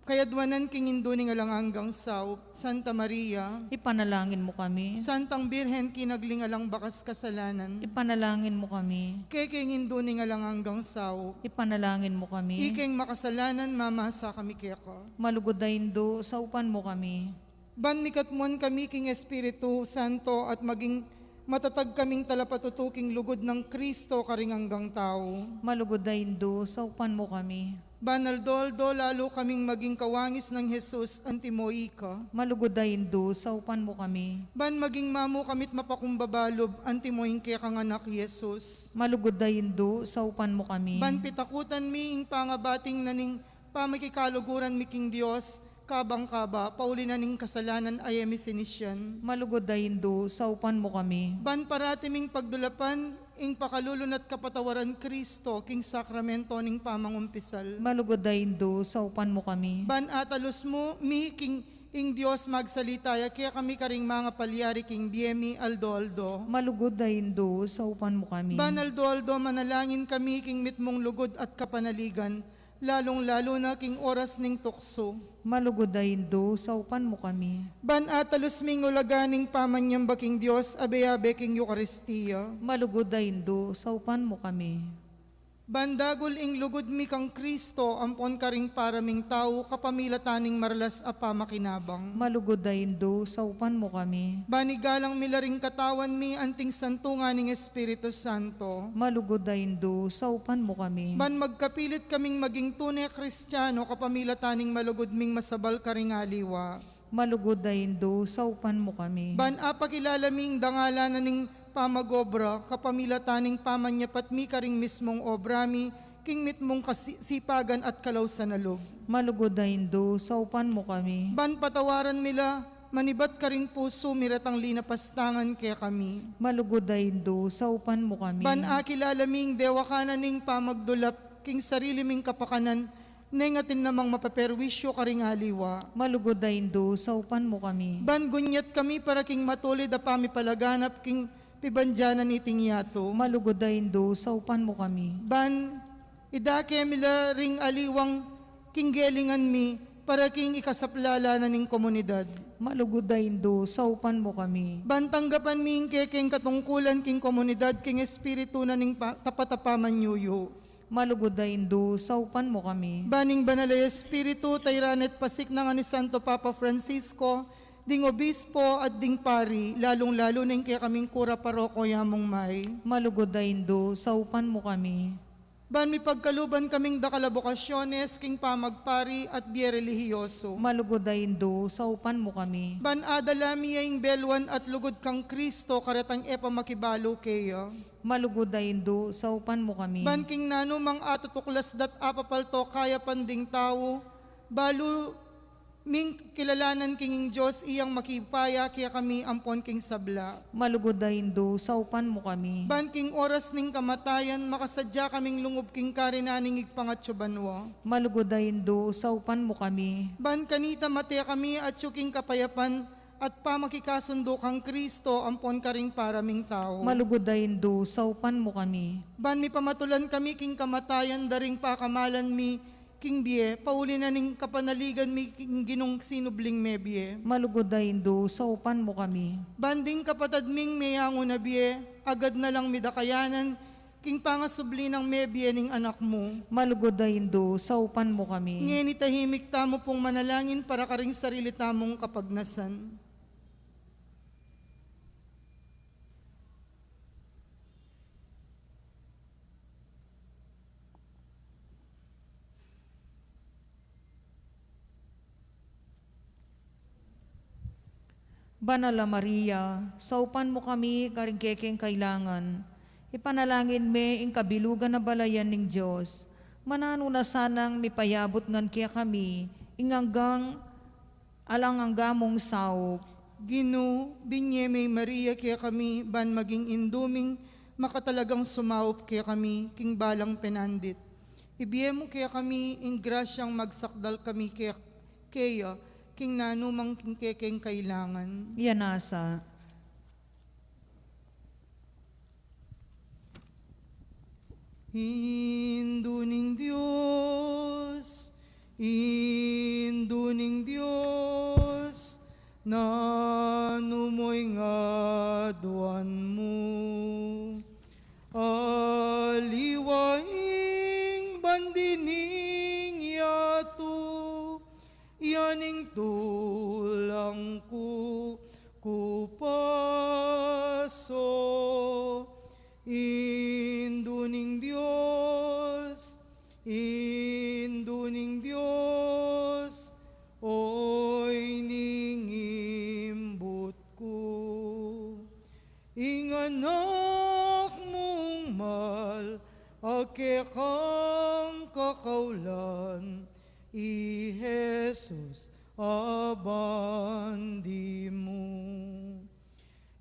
kayadwanan king induning alang hanggang saw, Santa Maria, Ipanalangin mo kami. Santang Birhen kinagling alang bakas kasalanan, Ipanalangin mo kami. keking induning alang hanggang saw, Ipanalangin mo kami. iking makasalanan mamasa kami keko. Malugod na hindu, saupan mo kami. Ban mikatmon kami king Espiritu Santo at maging Matatag kaming talapatutuking lugod ng Kristo karing hanggang tao. Malugod na Indo, saupan mo kami. Banal Doldo, lalo kaming maging kawangis ng Jesus antimoy ka. Malugod na Indo, saupan mo kami. Ban maging mamu kamit mapakumbabalob antimoy kaya kang anak Jesus. Malugod na Indo, saupan mo kami. Ban pitakutan mi ing pangabating naning pamikikaluguran mi king Dios, kabang kaba, pauli na ning kasalanan ay emi sinisyan. Malugod na Indo, saupan mo kami. Ban paratiming pagdulapan, ing pakalulun at kapatawaran Kristo, king sakramento ning pamangumpisal. Malugod na Indo, saupan mo kami. Ban atalos mo, mi king ing Dios magsalitaya, kaya kami karing mga palyari king biemi aldo-aldo. Malugod na Indo, saupan mo kami. Ban aldo-aldo, manalangin kami king mitmong lugod at kapanaligan, lalong-lalo na king oras ning tukso. Malugod na Indo, saupan mo kami. Ban atalos ming ulaganing pamanyamba king Dios, abe-abe king Eucharistia. Malugod na Indo, saupan mo kami. Bandagol ing lugod mi kang Kristo, ampon karing paraming tao, kapamilataning marlas a pamakinabang. Malugod na Indo, saupan mo kami. Banigalang milaring katawan mi, anting santunga ning Espiritu Santo. Malugod na Indo, saupan mo kami. Ban magkapilit kaming maging tunay Kristiyano, kapamilataning malugod ming masabal karing aliwa. Malugod na Indo, saupan mo kami. Ban apakilala ming dangala na ning pamagobra, kapamilataning pamanyapat mi karing mismong obra mi, king mitmong kasipagan at kalawsan na loob. Malugod na Indo, saupan mo kami. Ban patawaran mila, manibat ka rin puso, miratang linapastangan kaya kami. Malugod na Indo, saupan mo kami. Ban akilala ming dewa kananing pamagdulap, king sarili ming kapakanan, nengatin namang mapaperwisyo karing aliwa. Malugod na Indo, saupan mo kami. Ban gunyat kami para king matulid a pamipalaganap, king pibanjanan iting yato. Malugod na Indo, saupan mo kami. Ban idake mila ring aliwang king gelingan mi, para king ikasaplala na ning komunidad. Malugod na Indo, saupan mo kami. Bantanggapan ming king katungkulan king komunidad, king espiritu na ning tapatapaman yuyo. Malugod na Indo, saupan mo kami. Baning banalay espiritu, tayranet pasik na nga ni Santo Papa Francisco, ding obispo at ding pari, lalong-lalo na yung kaya kaming kura paroko yamong may. Malugod na Indo, saupan mo kami. Ban mi pagkaluban kaming dakalabokasyones, king pamagpari at biyerelihiyoso. Malugod na Indo, saupan mo kami. Ban adalami yung belwan at lugod kang Kristo, karatang epa makibalo kaya. Malugod na Indo, saupan mo kami. Ban king nano mang atutuklas dat apapalto kaya panding tao, balo ming kilalanan king Diyos iyang makipaya, kaya kami ampon king sabla. Malugod na Indo, saupan mo kami. Ban king oras ning kamatayan, makasadya kaming lungob king karinaning igpangatsubanwa. Malugod na Indo, saupan mo kami. Ban kanita matya kami at yuking kapayapan, at pamakikasundo kang Kristo, ampon karing paraming tao. Malugod na Indo, saupan mo kami. Ban mi pamatulan kami king kamatayan, daring pakamalan mi, king biye, pauli na ning kapanaligan mi king ginong sinubling me biye. Malugod na Indo, saupan mo kami. Banding kapatad ming mayango na biye, agad na lang midakayanan, king pangasubli ng me biye ning anak mo. Malugod na Indo, saupan mo kami. Ngayon itahimik tamo pong manalangin para karing sarili tamong kapagnasan. Banala Maria, saupan mo kami karing kekeng kailangan. Ipanalangin me ing kabilugan na balayan ning Diyos. Manano na sanang mipayabot ngan kaya kami, inganggang alanganggamong saup. Gino, binye may Maria kaya kami, ban maging induming, makatalagang sumaup kaya kami, king balang penandit. Ibiye mo kaya kami, ing grasyang magsakdal kami kaya, king nanumang king kekeng kailangan. Yanasa. Induning Diyos, induning Diyos, nanumoy nga duwan mo. Aliwaing bandining yato, yaning tulang ko, kupas aso, induning Diyos, induning Diyos, oy ningimbut ko. Inganak mong mal, ake kang kakaulan, i Jesus abandi mo.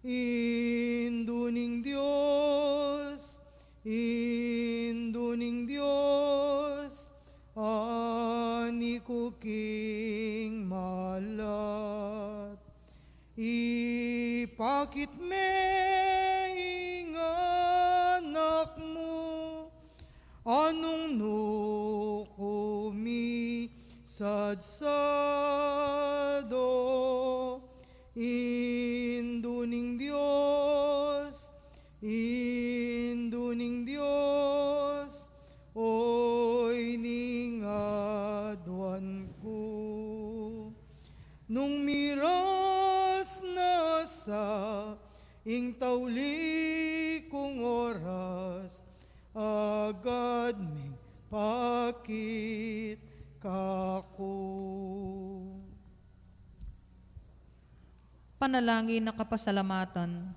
Induning Diyos, induning Diyos, ani ko king malat. Ipakit me inganak mo, anong nukumi sadsado. Induning Diyos, induning Diyos, oy ningadwan ko. Nung miras na sa ing tauli kong oras, agad may pakit kako. Panalangin na kapasalamatan.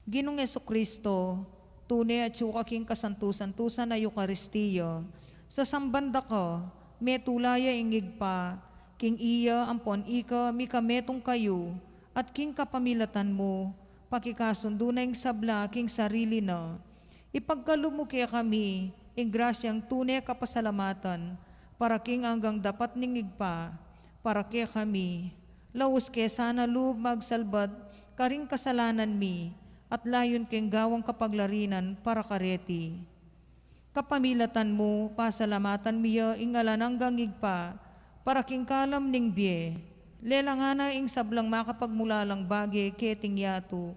Ginong Jesucristo, tunay at suka king kasantusan-tusan na Eucharistiya, sa sambanda ka, metulaya ingig pa, king iya ampon ika mikametong kayo, at king kapamilatan mo, pakikasundo na ing sabla king sarili na. Ipagkalumuki kami, ing grasyang tunay kapasalamatan, para king hanggang dapat ningig pa, para kaya kami, laus ke sana loob magsalbad, karing kasalanan mi, at layon keng gawang kapaglarinan para kareti. Kapamilatan mo, pasalamatan miya, ingalan hanggang igpa, para king kalam ning biye, lelangana ing sablang makapagmulalang bagay keting yato,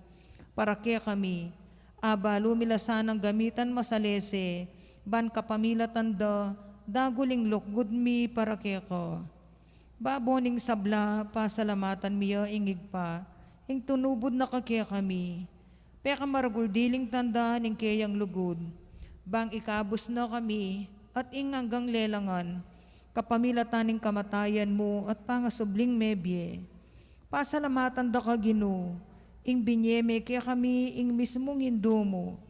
para kaya kami, abalo milasanang gamitan masalese, ban kapamilatan daguling lokgud mi para kaya ko. Baboning sabla, pasalamatan miya ingig pa, ing tunubod na kakaya kami. Peka maraguldiling tanda ning kayang lugod, bang ikabos na kami, at ing hanggang lelangan, kapamilatan ning kamatayan mo at pangasubling mebye. Pasalamatan da ka Ginoo, ing binyeme kaya kami ing mismong indo mo.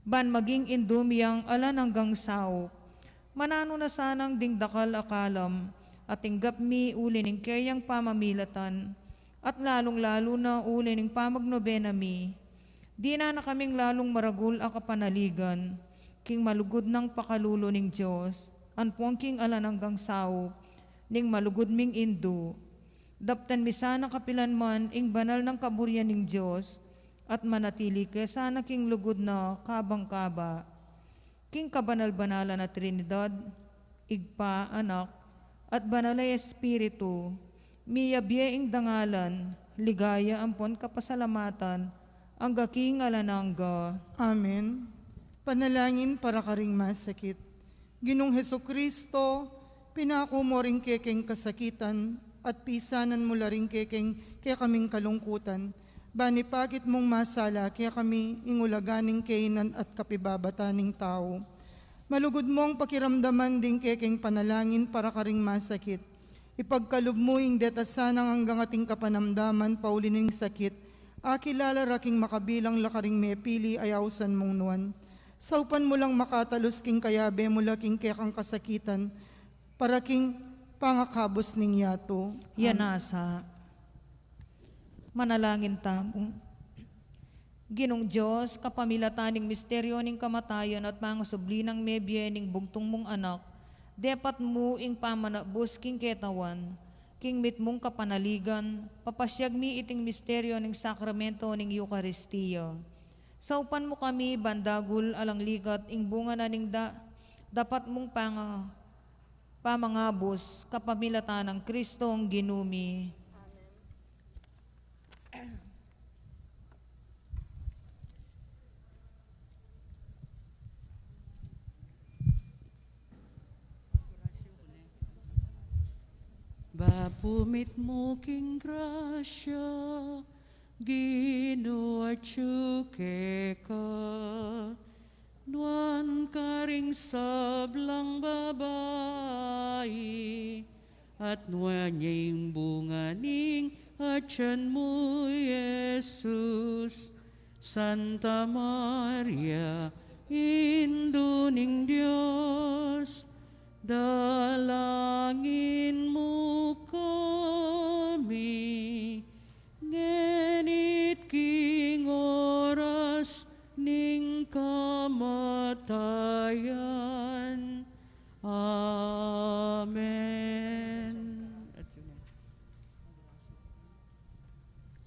Ban maging indo miyang alan hanggang sao, manano na sanang ding dakal akalam, at tinggap mi uli ning kayang pamamilatan, at lalong-lalo na uli ning pamagnobena mi. Di na kaming lalong maragul ang kapanaligan, king malugod ng pakalulo ning Diyos, anpuang king alan hanggang sao, ning malugod ming indo. Daptan mi sana kapilan man ing banal ng kaburyan ning Diyos, at manatili kaya sana king lugod na kabang-kaba. King kabanal-banala na Trinidad, igpa, anak, at banalay Espiritu, miyabyeing dangalan, ligaya ampon kapasalamatan, ang gaking alanangga. Amen. Panalangin para karing masakit. Ginong Hesukristo, pinako mo ring kekeng kasakitan, at pisanan mo la ring kekeng kaya kaming kalungkutan. Bani pakit mong masala kaya kami ingulaganing kainan at kapibabataning tao. Malugod mo ang pakiramdaman ding kekeng panalangin para karing masakit. Ipagkalob mo ing detasanang hanggang ating kapanamdaman paulining sakit. Akilala raking makabilang lakaring mepili ayawsan mong nuan. Saupan mo lang makatalos king kayabe mo laking kekang kasakitan para king pangakabos ning yato. Yanasa. Manalangin tamo. Ginong Diyos, kapamilataning misteryo ning kamatayan at mga sublinang mebye ning bugtong mong anak, depat mo ing pamanabos king ketawan, king mit mong kapanaligan, papasyag mi iting misteryo ning sakramento ning Eucharistiya. Saupan mo kami bandagul alang ligat ing bunga na ning dapat mong pamangabos kapamilatan ng Kristong ginumi. Bapumit mo king grasya, ginuachuke ka, nuan karing sablang babae, at nuan niyang bunga ning atyan mo, Jesus. Santa Maria, Induning Diyos, dalangin mo kami, ngenit king oras ning kamatayan. Amen.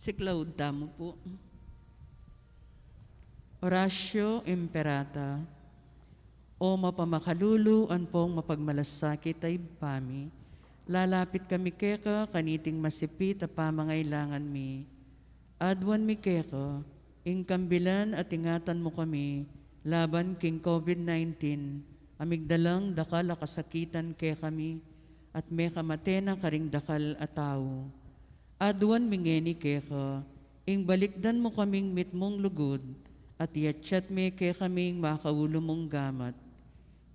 Si Claude Tamo po. Oratio Imperata. O mapamakalulu an pong mapagmalasakit ay pami, lalapit kami keka kaniting masipit a pamangailangan mi. Adwan mi keka, ingkambilan at ingatan mo kami, laban king COVID-19, amigdalang dakal a kasakitan ke kami, at may kamatena karing dakal a tao. Adwan mingeni keka, ing balikdan mo kaming mitmong lugod, at yatsyat me ke kaming makaulo mong gamat.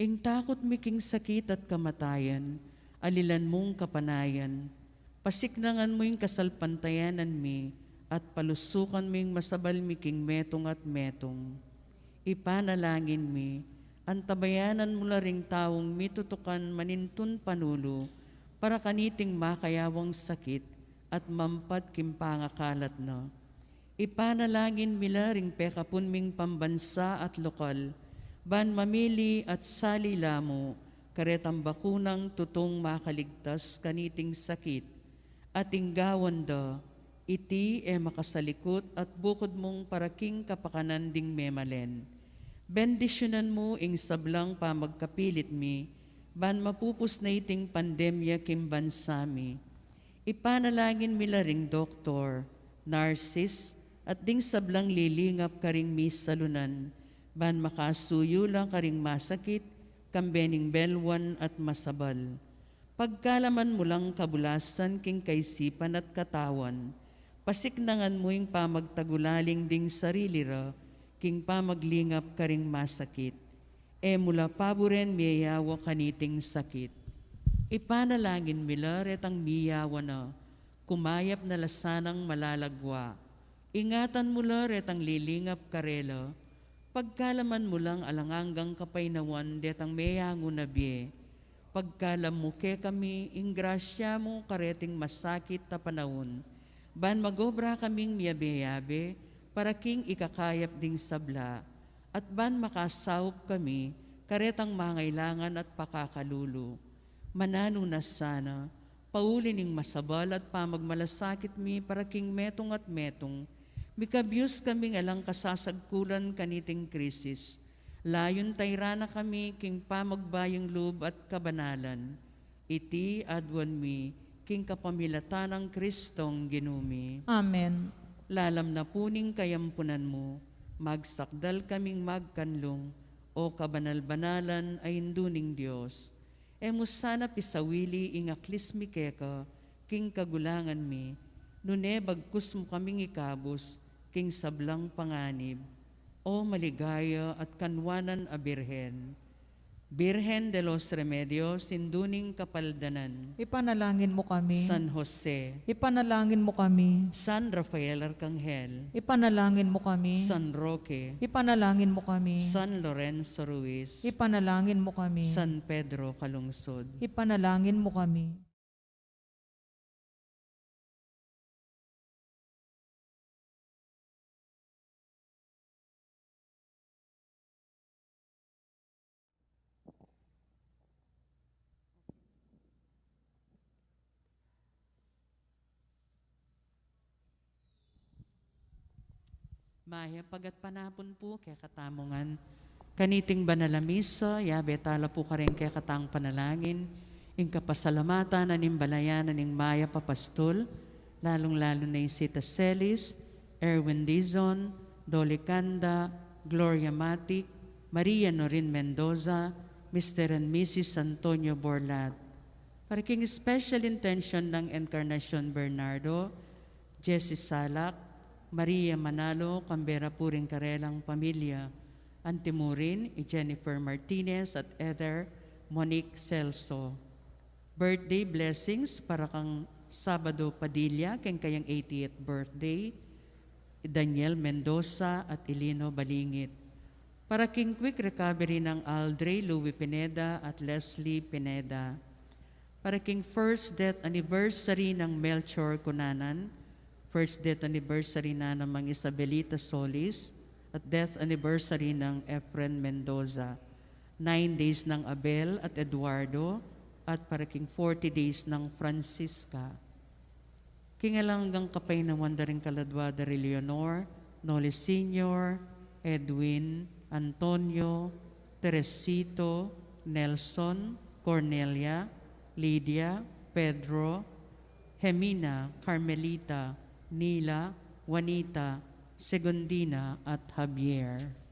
Ing takot mi king sakit at kamatayan, alilan mong kapanayan, pasiknangan mo yung kasalpantayanan mi, at palusukan mo yung masabal mi king metong at metong. Ipanalangin mi, antabayanan mo la ring taong mitutukan manintun panulo, para kaniting makayawang sakit, at mampat kimpangakalat na. Ipanalangin mila ring pekapun ming pambansa at lokal, ban mamili at salila mo, karetang bakunang tutong makaligtas kaniting sakit, at inggawan da, iti makasalikot at bukod mong paraking kapakanan ding memalen. Bendisyonan mo ing sablang pamagkapilit mi, ban mapupus na iting pandemya kimbansami. Ipanalangin mila ring doktor, nurses, at ding sablang lilingap karing misalunan, ban makasuyo lang karing masakit, kambening belwan at masabal. Pagkalaman mo lang kabulasan king kaisipan at katawan, pasiknangan mo yung pamagtagulaling ding sarili ra, king pamaglingap karing masakit. Mula paboren miyayawa kaniting sakit. Ipanalangin mila retang miyawa na, kumayap na lasanang malalagwa. Ingatan mo la retang lilingap karela, pagkalaman mo lang alanganggang kapaynawan detang meyango na biye. Pagkalam mo ke kami, ingrasya mo kareting masakit ta panahon, ban magobra kaming miyabe-yabe, para king ikakayap ding sabla, at ban makasawop kami, karetang mangailangan at pakakalulo. Manano na sana, paulining masabal at pamagmalasakit mi para king metong at metong, mikabyos kaming alang kasasagkulan kaniting krisis. Layon tayrana kami king pamagbayang loob at kabanalan. Iti adwan mi king kapamilatan ng Kristong ginumi. Amen. Lalam na puning kayampunan mo, magsakdal kaming magkanlong, o kabanal-banalan ay induning Diyos. Sana pisawili ingaklis mi keka, king kagulangan mi, nune bagkus mo kaming ikabos, king sablang panganib, o maligaya at kanwanan a Birhen. Birhen de los Remedios, induning kapaldanan. Ipanalangin mo kami. San Jose, Ipanalangin mo kami. San Rafael Arcangel, Ipanalangin mo kami. San Roque, Ipanalangin mo kami. San Lorenzo Ruiz, Ipanalangin mo kami. San Pedro Calungsod. Ipanalangin mo kami. Maya pagat panapon po kaya katamongan. Kaniting banalamisa, yabe tala po ka rin kaya katang panalangin, ing kapasalamatan na nimbalayan na ning Maya Papastol, lalong-lalo na yung Sita Celis, Erwin Dizon, Dolly Canda, Gloria Matic, Maria Norin Mendoza, Mr. and Mrs. Antonio Borlat. Para king special intention ng Encarnacion Bernardo, Jessie Salak, Maria Manalo, Cambera Puring Karelang Pamilya, Antimurin, Jennifer Martinez at Heather Monique Celso. Birthday blessings para kang Sabado Padilla, keng kayang 80th birthday, Daniel Mendoza at Elino Balingit. Para king quick recovery ng Aldre Louis Pineda at Leslie Pineda. Para king first death anniversary ng Melchor Cunanan, first death anniversary na ng mga Isabelita Solis, at death anniversary ng Efren Mendoza. 9 days ng Abel at Eduardo, at para king 40 days ng Francisca. Kingalanggang kapay ng Wandaring Kaladwada Leonor, Noli Sr., Edwin, Antonio, Teresito, Nelson, Cornelia, Lydia, Pedro, Hemina, Carmelita, Nila, Juanita, Segundina at Javier.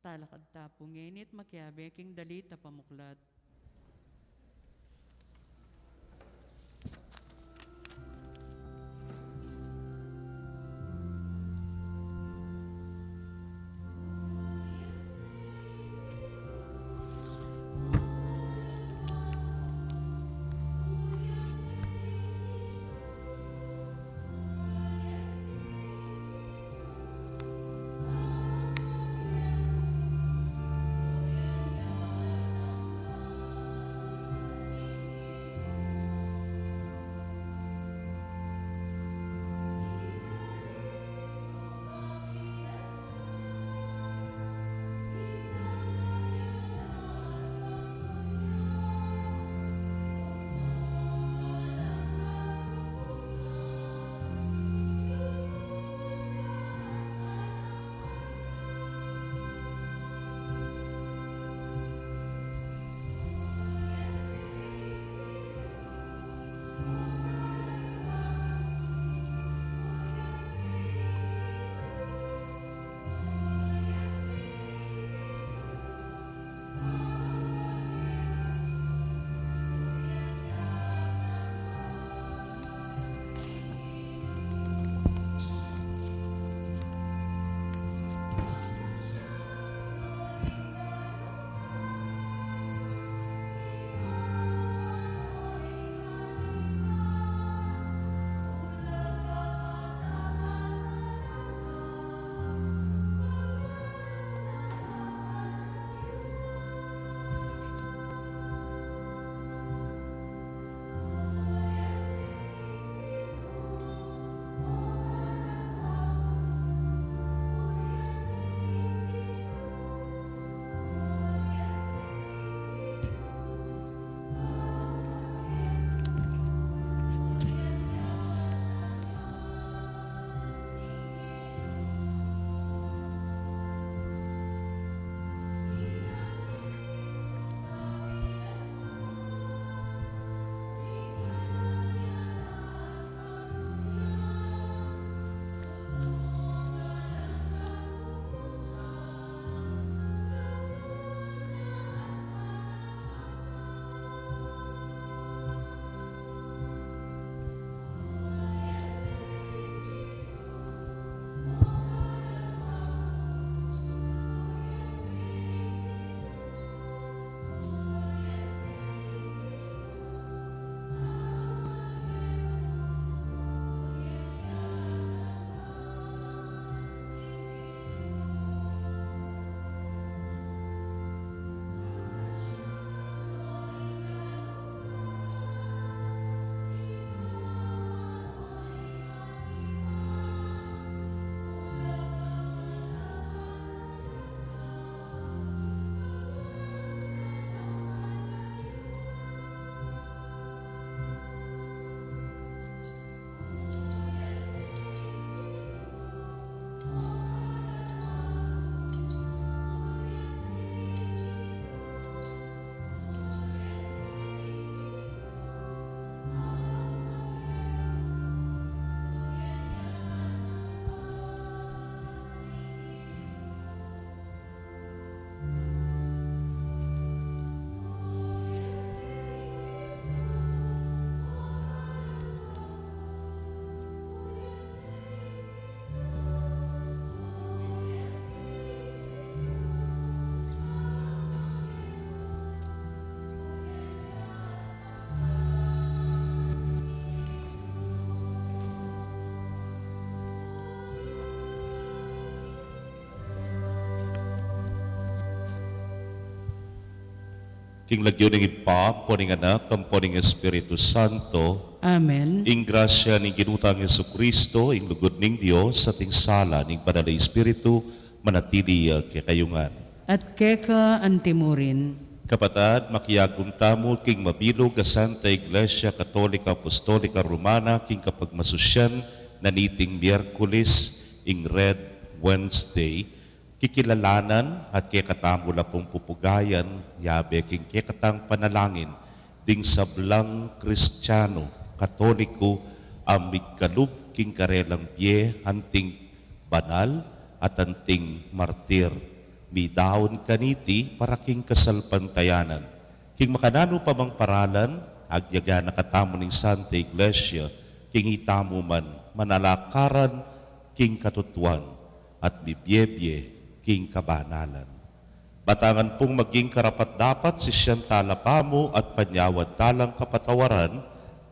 Talakad tapong ngenit makyabe king dalita pamuklat. king lagyo ng ipa, poning anak, ang poning Espiritu Santo, Amen. ing grasya ni ginutang Yesu Kristo, ing lugod ning Dios, sa ting sala ning banal na Espiritu, manatili kay kayungan. At keka antimurin, Kapatad, makiyagom tamo king mabilog a Santa Iglesia Katolika Apostolika Romana king kapagmasusyan na niting Miyerkules ing Red Wednesday, kikilalanan at kekatamo la kong pupugayan, yabe king kekatang panalangin, ding sablang Kristiyano, Katoliko, amigkalub king karelang pie, hanting banal at hanting martir. Midaon kaniti para king kasalpantayanan. King makanano pa mang paralan, agyaga nakatamo ning Santa Iglesia, king itamo man manalakaran, king katutuan, at bibyebye, king kabanalan. Batangan pong maging karapat-dapat si siyang talapamo at panyawad talang kapatawaran,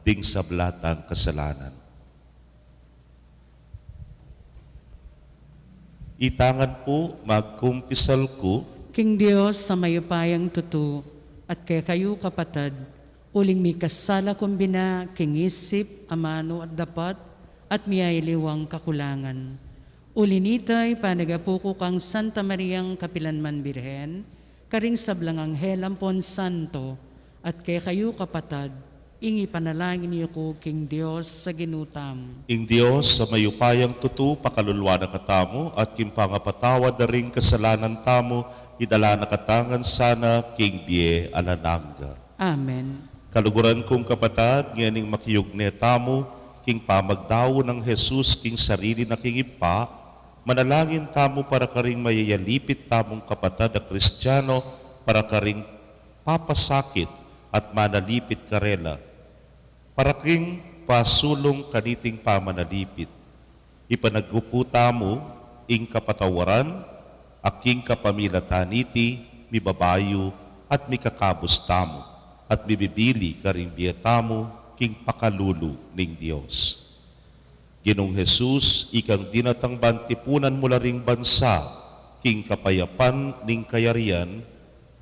ding sablatang kasalanan. Itangan po, magkumpisal ko, King Diyos sa mayupayang tutu, at kay kayo kapatad, uling mi kasala kumbina, king isip, amano at dapat, at miyailiwang kakulangan. Ulinitay panagapuko kang Santa Mariang Kapilanman Birhen, karing sablang Anghel Ampon Santo, at kay kayo kapatad, ingi panalangin niyo ko, King Diyos, sa ginutam. ing Diyos sa mayupayang tutu, pakalulwa na katamo, at kimpangapatawad na ring kasalanan tamo, idala na katangan sana, king bie alananga. Amen. Kaluguran kong kapatad, nganing makiyugne tamo, king pamagdaw ng Jesus, king sarili na king ipa, manalangin tamo para karing mayayalipit tamong kapatad na Kristiyano, para karing papasakit at manalipit karela, para king pasulong kaniting pamanalipit. Ipanagguputa mo, ing kapatawaran, aking kapamilataniti, mibabayo, at mikakabos tamo, at bibibili karing biyatamo, king pakalulu ning Diyos. Ginong Jesus, ikang dinatang bantipunan mula ring bansa, king kapayapan ning kayarian,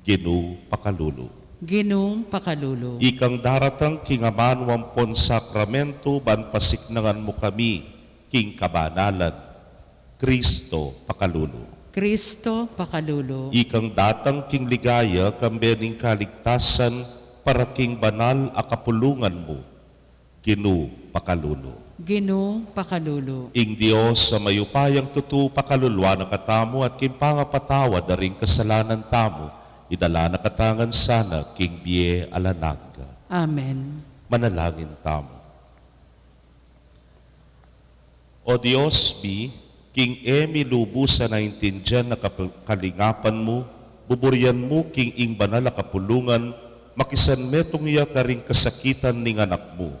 Ginu pakalulu. Ginong pakalulo. Ikang daratang kingaman wampon sakramento, ban pasiknangan mo kami, king kabanalan, Kristo pakalulu. Kristo pakalulo. Ikang datang king ligaya, kambening kaligtasan, para king banal akapulungan mo, Ginu pakalulu. Ginong pakalulo. Ing Diyos sa mayupayang tutu, pakalulwa na katamo, at kimpangapatawad na ring kasalanan tamo, idala na katangan sana, king bie alanaga. Amen. Manalangin tamo. O Diyos, king lubusan na intindihan na kalingapan mo, buburian mo king ing banal na kapulungan, makisan metong iya karing kasakitan ning anak mo.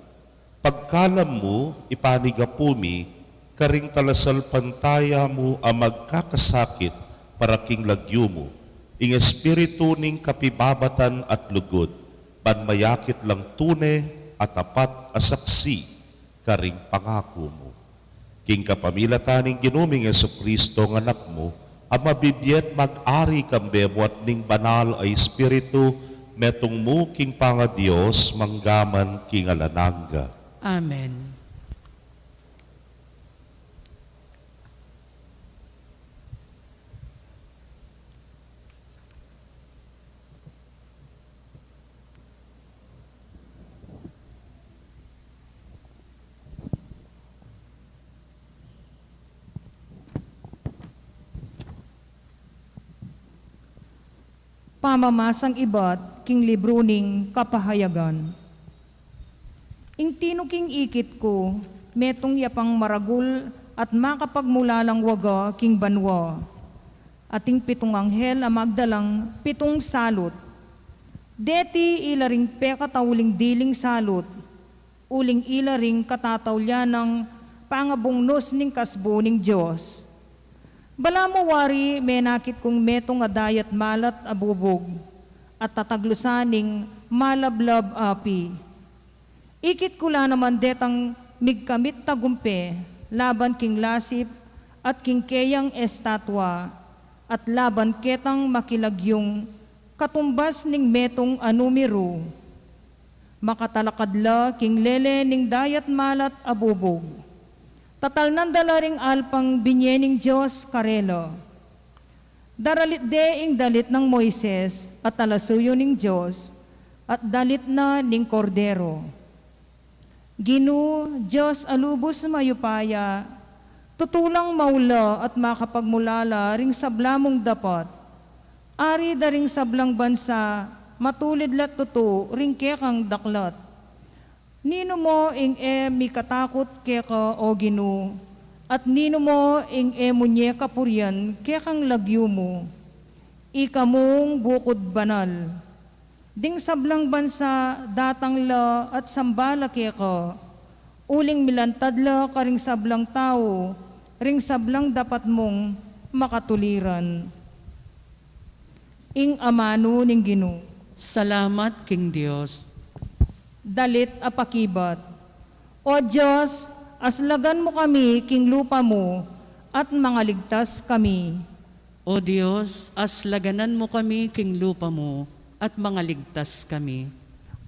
Pagkalam mo, ipanigapumi, karing talasal pantaya mo ang magkakasakit para king lagyo mo, ing espiritu ning kapibabatan at lugod, banmayakit lang tune at tapat asaksi, karing pangako mo. King kapamilataning ginuming Jesucristo ng anak mo, ang mabibiyet mag-ari kambemo at ning banal ay espiritu, metong mo king panga Diyos, manggaman king alananga. Amen. Pamamasang iba't king libro ning kapahayagan. Ing tinuking ikit ko, metong yapang maragul at makapagmulalang waga king banwa. Ating pitong anghel ang magdalang pitong salot. Deti ilaring pekatawling diling salot, uling ilaring katatawlyan ng pangabungnos ning kasbo ning Diyos. Bala mo wari, menakit kong metong adayat malat abubog, at tataglusaning malablab api. Ikit kula naman detang migkamit tagumpe, laban king lasip at king keyang estatwa, at laban ketang makilagyong katumbas ning metong anumero, makatalakadla king lele ning dayat malat abubog, tatal nan dalaring alpang binyening Diyos karelo, daralit de ing dalit ng Moises at talasuyo ning Diyos, at dalit na ning kordero. Ginu, Diyos alubos mayupaya, tutulang maula at makapagmulala ring sablamong dapat, ari daring sablang bansa, matulid lat tutu ring kekang daklat. Nino mo ing mi katakot keka o Ginu, at nino mo ing munye kapuryan kekang lagyo mo, ika mong bukod banal. Ding sablang bansa datang la at sambala keka, uling milantadla ka ring sablang tao, ring sablang dapat mong makatuliran. Ing amano ning Ginu, Salamat king Dios. dalit apakibat. O Diyos, aslagan mo kami king lupa mo, at mangaligtas kami. O Diyos, aslaganan mo kami king lupa mo, at mangaligtas kami.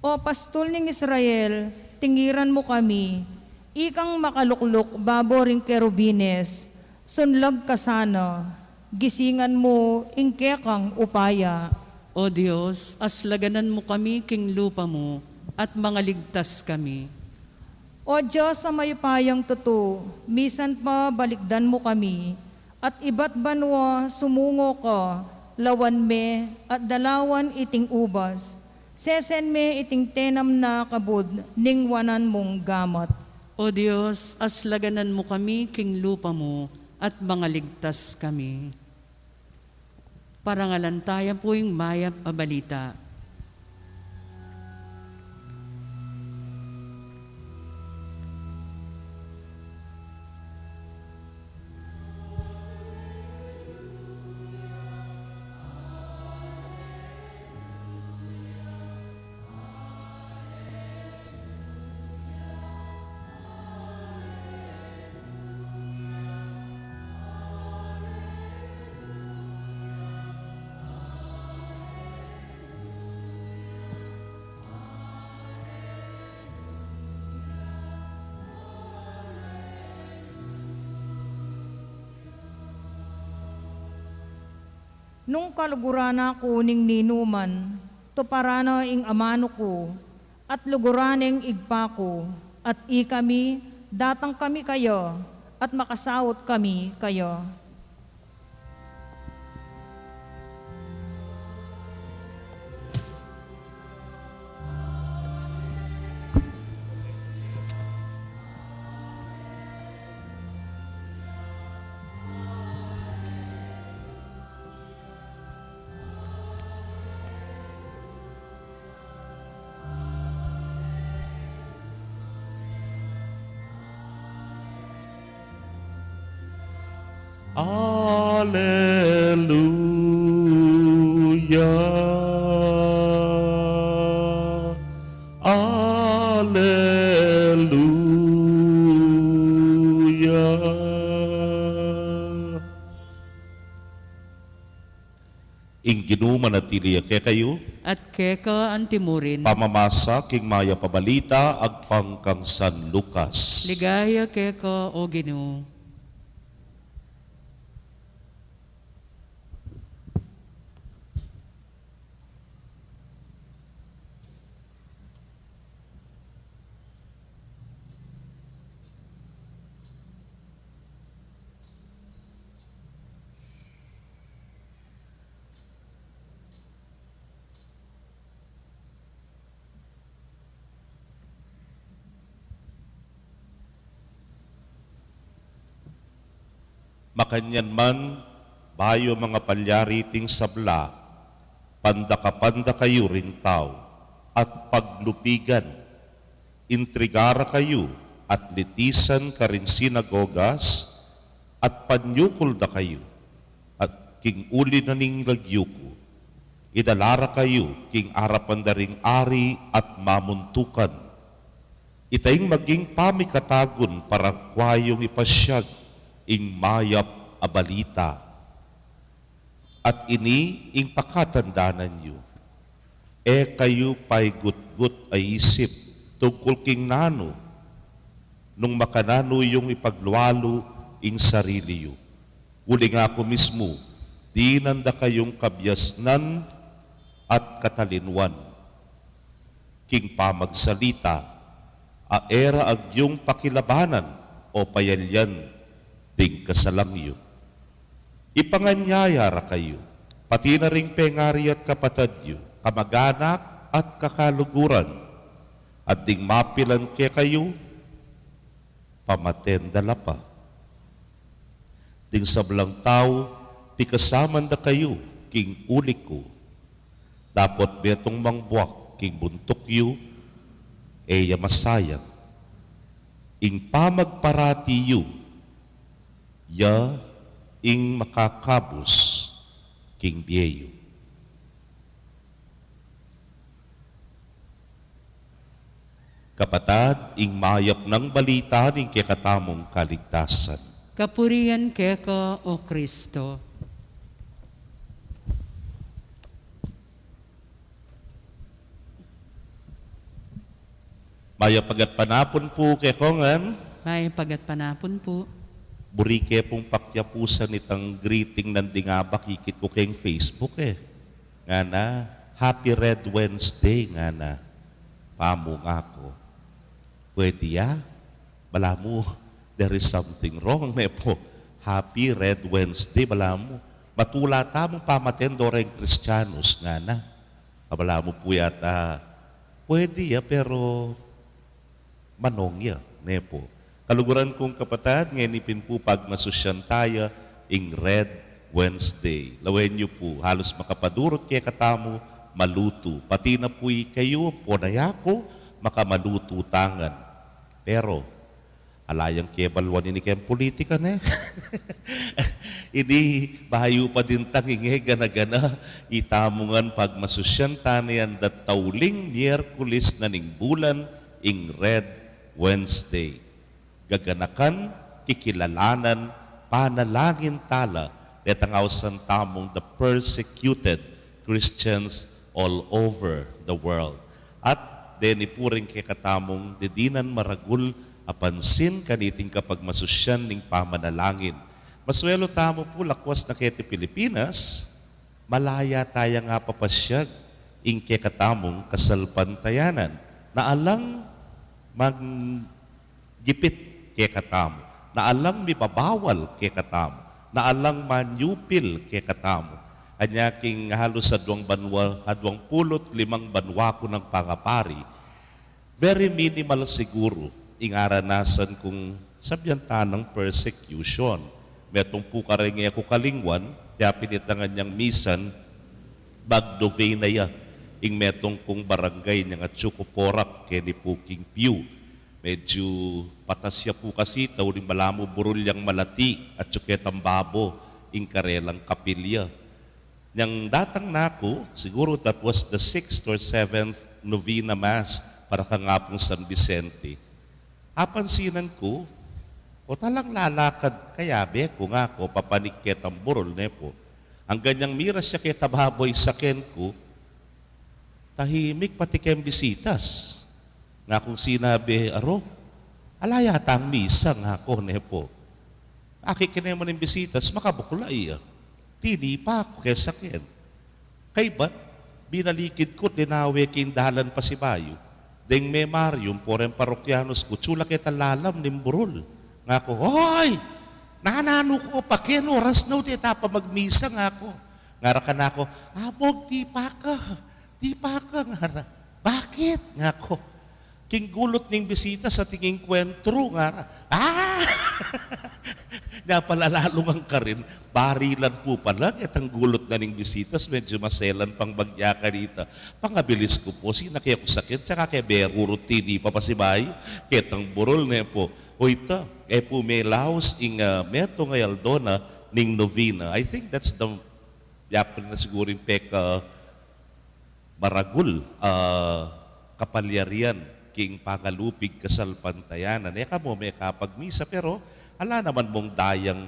O pastol ning Israel, tingiran mo kami, ikang makaluklok babo ring kerubines, sunlag ka sana, gisingan mo ing kekang upaya. O Diyos, aslaganan mo kami king lupa mo, at mangaligtas kami. O Diyos sa mayupayang tuto, misan pa balikdan mo kami, at iba't banwa sumungo ka, lawan me at dalawan iting ubas, sesen me iting tenam na kabud, ningwanan mong gamat. O Diyos, aslaganan mo kami king lupa mo, at mangaligtas kami. Parangalantayan po yung mayap abalita. Nung kalugurana ko ning ninuman, to parana ing amano ko, at luguraneng igpa ko, at ikami, datang kami kayo, at makasawot kami kayo. Alleluia. Alleluia. Ing ginumanatili ke kayo, At keka antimurin, pamamasa king maya pabalita agpang kang San Lucas. ligaya keka o Ginoo. Makanyan man, bayo mga palyari ting sabla, pandakapanda kayo rin tao, at paglupigan, intrigara kayo, at litisan ka rin sinagogas, at panyukol da kayo, at king uli na ning lagyuko, idalara kayo, king arapan da ring ari at mamuntukan, itayong maging pamikatagon para kwayong ipasyag, ing mayap abalita. at ini ing pakatandanan yu. Kayo pa'y gut-gut ay isip tungkol king nano, nung makanano yung ipagluwalo ing sarili yu. Uli nga ako mismo, di nanda kayong kabyasnan at katalinwan. King pamagsalita, aera ag yung pakilabanan o payalyan ding kasalangyo. Ipanganyayara kayo, pati na ring pengari at kapatadyo, kamag-anak at kakaluguran, at ding mapilan ke kayo, pamaten dala pa. Ding sablang tao, pikasaman da kayo, king ulik ko, dapat betong mangbuak, king buntok yu, masayang. Ing pamagparati yu, ya ing makakabos, king biyeyo. Kapatad, ing mayap ng balita ning kekatamong kaligtasan. Kapurian keka o Kristo. Mayap pagat panapon po kekongan, May pagat panapon po. burike pong pakyapusan itang greeting ng dingabak ikit ko kayong Facebook Nga na, Happy Red Wednesday nga na. Pamo nga ko. Pwede ya? Bala mo, there is something wrong. Po. Happy Red Wednesday, bala mo. Matula tamong pamatendo rin Kristiyanos nga na. Bala mo po yata, pwede ya, pero manong ya. Po. Kaluguran kong kapatad, ngenipin po pag masusyan tayo ing Red Wednesday. Lawen niyo po, halos makapadurot kaya katamo, maluto. Pati na po'y kayo, ponayako, makamaluto tangan. Pero, alayang kebalwan ini kayang politika na Ini, bahayo pa din tanginge, gana-gana, itamungan pag masusyan tanayan dat tauling Miyerkules na ning bulan ing Red Wednesday. Gaganakan, kikilalanan, panalangin tala, netangawsan tamong the persecuted Christians all over the world. At deni puring kay katamong didinan maragul apansin kaniting kapag masusyan ning pamanalangin. Maswelo tamo po lakwas na kete Pilipinas, malaya taya nga papasyag ing kay katamong kasalpantayanan na alang maggipit kay katamo, na alang mipabawal kay katamo, na alang manyupil kay katamo. Anya king halos sa 2 banwa, 25 banwa ko ng pangapari, very minimal siguro ing aranasan kung sabyanta ng persecution. Metong po karingi ako kalingwan, kaya pinitangan niyang misan, bagdove na ya, ing metong kong barangay niyang at Chukuporak, keni po king Pew. Medyo patasya po kasi, tawin malamo burulyang malati at tsuketang babo, ing karelang kapilya. Yang datang na ako, siguro that was the 6th or 7th novena mass para kangapong San Vicente. Apansinan ko, o talang lalakad kaya be, kung ako, papanikket ang burol po. Ang ganyang miras siya kaya tababoy sa ken ko, tahimik pati kayong bisitas. Nga kung sinabi, aro, alayata ang misa nga ako po. Aki kinemo ng bisitas, makabukulay Tini pa ako kaya sakit. Kay ba't binalikid ko, dinawe kindahalan pa si Bayo. Deng may Marium, poreng parokyanos ko, tsula kita lalam ng burol. Nga ko, hoy! Nanano ko, pakin oras na, di tapa magmisa nga ako. Ngara ka na ako, abog, di pa ka, ngara. Bakit? Nga ko, king gulot ning bisita sa tinging kwentro, ngara. Napalalalo ang ka rin, barilan po pala, itang gulot na ning bisitas, medyo maselan pang bagya ka dito. Pangabilis ko po, sina kaya ko sakit, tsaka kaya berurutini pa pasibay, kaya tang burol na po. O ito, po may laos ing meto ngayal dona ning novena. I think that's the, yapin na siguro yung peka maragul, kapalyarian, king pangalupig kasalpantayanan. Ka mo may kapagmisa, pero ala naman mong dayang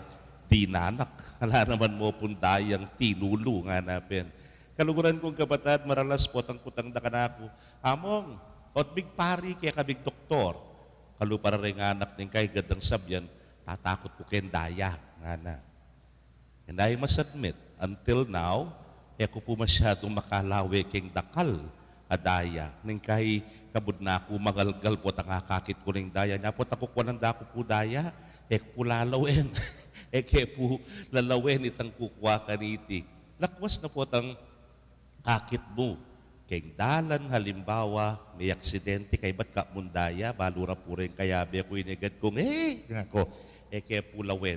tinanak. Hala naman mo pundayang tinulo nga napin. Kaluguran kong kabatad, maralas po tang putang da kanako. Among, ot big pari kaya kabig doktor. Kalu para rin anak ning kay gadang sabyan, tatakot ko ken daya. Nga na. And I must admit, until now, ko po masyadong makalawi king dakal adaya. Ning kay kabud na ako magalgal po tangakakit ko ning daya. Nya po takukwan ng dako po daya, po lalawin. Kaya po lalawin itang kukwa kaniti. Lakwas na po tang kakit mo. Keng dalan halimbawa, may aksidente kay ba't ka mundaya, balura po rin kayabi ako inigad kong, ako, kaya pulawin.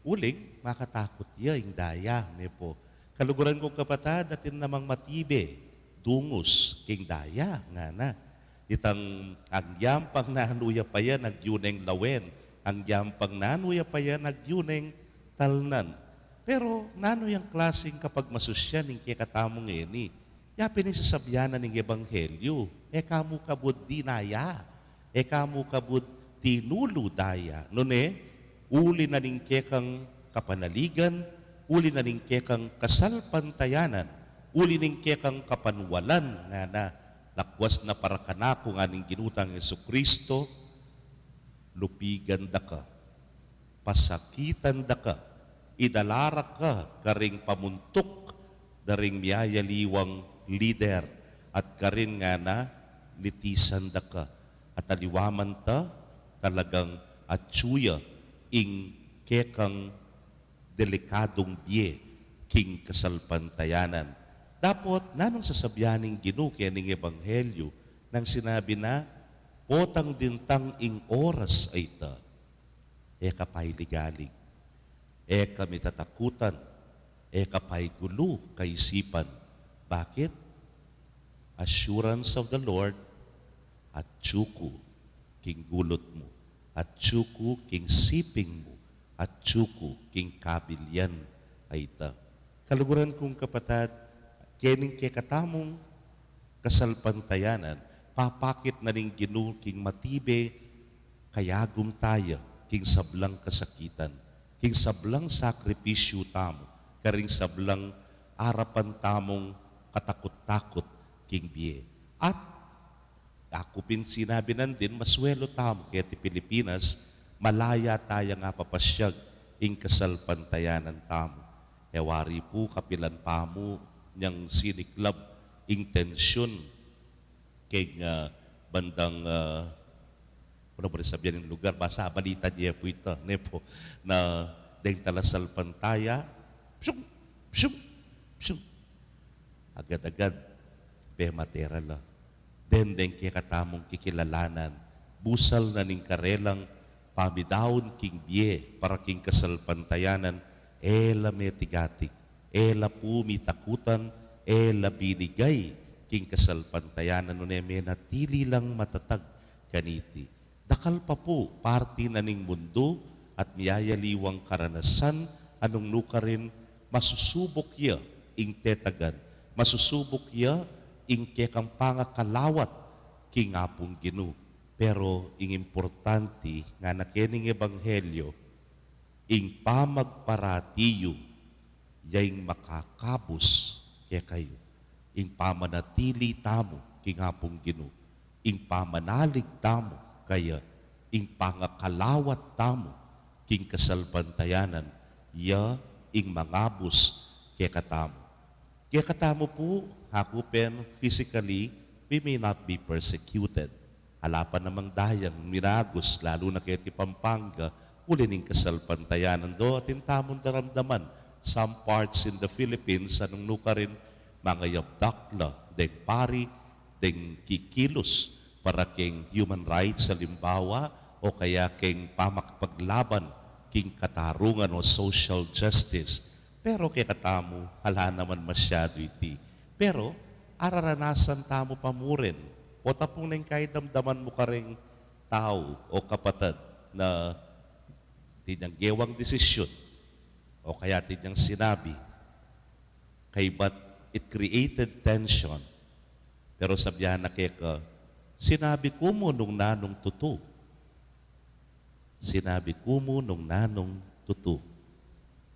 Uling, makatakot ya, yung daya, ne po. Kaluguran kong kapatad, atin namang matibe, dungos, king daya, nga na. Itang, ang yampang nanuya pa yan, nagyuneng lawen. Ang yampang nanuya pa yan, nagyuneng talnan. Pero, nano yung klaseng kapag masusyan, yung kaya katamong eni, yapin yung sasabyanan ng Ebanghelyo. Kamu kabud dinaya. Kamu kabud tinulo daya. Nune, uli na ning kekang kapanaligan, uli na ning kekang kasalpantayanan, uli ning kekang kapanwalan nga na lakwas na para kanako nga ning ginutang Jesucristo, lupigan da ka, pasakitan da ka, idalara ka, karing pamuntok, daring miyayaliwang leader at karin nga na litisan da ka at aliwaman ta talagang atsuya ing kekang delikadong biye king kasalpantayanan. Dapat nanong sasabyaning Ginoo ning Ebanghelyo nang sinabi na potang dintang ing oras ay ta kapay ligalig kami tatakutan kapay gulo kaisipan. Bakit? Assurance of the Lord at tsuku king gulot mo, at tsuku king siping mo, at tsuku king kabilyan ay ita. Kaluguran kong kapatad, kening kekatamong kasalpantayanan, papakit na ning Ginoo king matibe, kayagum tayo, king sablang kasakitan, king sablang sakripisyo tamo, karing sablang arapan tamong katakot-takot king biye. At ako pin sinabi nandin, maswelo tamo kaya ti Pilipinas, malaya tayo nga papasyag ing kasalpantayanan tamo. Ewari po kapilan pamo niyang siniklab ing tensyon kay bandang ano ba rin sabihin ng lugar, basta balita niya po ito, nepo, na deng talasalpantaya, psyum, psyum, psyum. Agad-agad, pematera la. Dendeng kaya katamong kikilalanan, busal na ning karelang pamidawon king biye para king kasalpantayanan, ela metigatik, ela pumitakutan, ela binigay king kasalpantayanan nuneme natili lang matatag kaniti. Dakal pa po, party na ning mundo at miyayaliwang karanasan, anong nukarin, masusubok ya ing tetagan, masusubok ya ing kekang pangakalawat king apong Ginoo. Pero ing importante nga na kening Ebanghelyo, ing pamagparatiyo, yaing makakabos kaya kayo. Ing pamanatili tamo king apong Ginoo. Ing pamanalig tamo kaya. Ing pangakalawat tamo king kasalpantayanan, ya ing mangabos kaya katamo. Kaya katamo po, hakupen physically, we may not be persecuted. Halapan namang dayang miragos, lalo na kaya ti Pampanga, uli ning kasalpantayanan do, atin tamon daramdaman. Some parts in the Philippines, anong nukarin, mga yabdakla, deng pari, deng kikilos, para king human rights sa limbawa, o kaya king pamakpaglaban, king katarungan o social justice. Pero kaya katamo, hala naman masyado iti. Pero, araranasan tamo pamurin. O tapong nang kahit damdaman mo ka ring tao o kapatid na tinyang gewang desisyon o kaya tinyang sinabi, kay but it created tension. Pero sabihan na kaya ka, sinabi ko mo nung nanong tuto. Sinabi ko mo nung nanong tuto.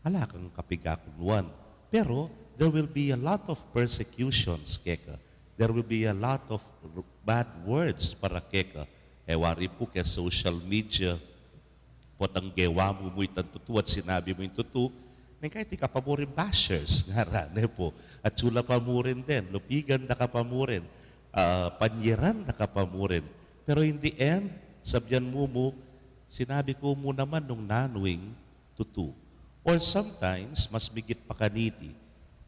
ala kang kapigakunuan. Pero there will be a lot of persecutions, keka. There will be a lot of bad words para keka. Wari po kaya social media, potang gewa mo mo itang tutu at sinabi mo yung tutu, nang kahit di ka pa mo rin bashers, nga rane po. At sula pa mo rin din, lupigan na ka pa mo rin, panyiran na ka pa mo rin. Pero in the end, sabyan mo, sinabi ko mo naman nung nanuing tutu. Or sometimes, mas bigit pa kaniti,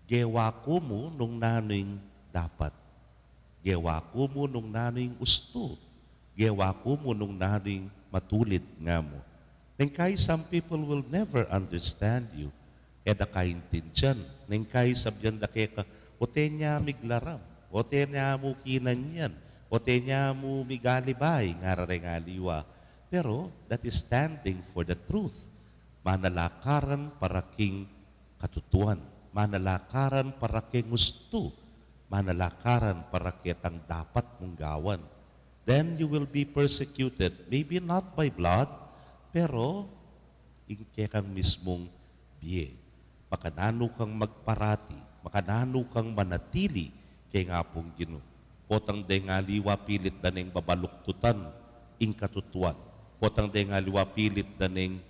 gewa ko mo nung nanuing dapat. Gewa ko mo nung nanuing gusto. Gewa ko mo nung nanuing matulid nga mo. Nengkay, some people will never understand you. Eda kaintindihan. Nengkay, sabyan da kaya ote niya miglaram. Ote niya mo kinan yan. Ote niya mo migalibay. Ngararengaliwa. Pero, that is standing for the truth. Manalakaran para king katutuan. Manalakaran para king gusto. Manalakaran para kitang dapat mong gawan. Then you will be persecuted, maybe not by blood, pero ingke kang mismong biye. Makanano kang magparati, makanano kang manatili kay nga pong Ginoo. Potang de nga liwa pilit daneng babaluktutan ing katutuan. Potang de nga liwa pilit daneng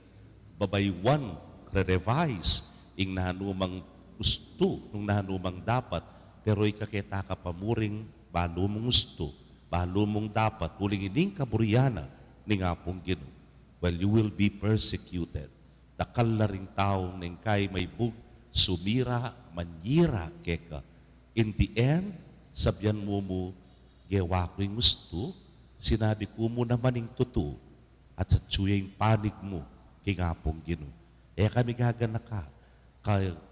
babaywan, re-revise ing nahanumang gusto, nung nahanumang dapat, pero ikakita ka pamuring balo mong gusto, balo mong dapat, uling ining kaburyana ni nga pong Ginoo. Well, you will be persecuted. Dakal na ring taong ning kay may bug, sumira, manyira keka. In the end, sabyan mo, gewa ko yung gusto, sinabi ko mo naman yung tuto, at sa tsuya yung panig mo, kay nga pong Ginoo. Kami gagana ka,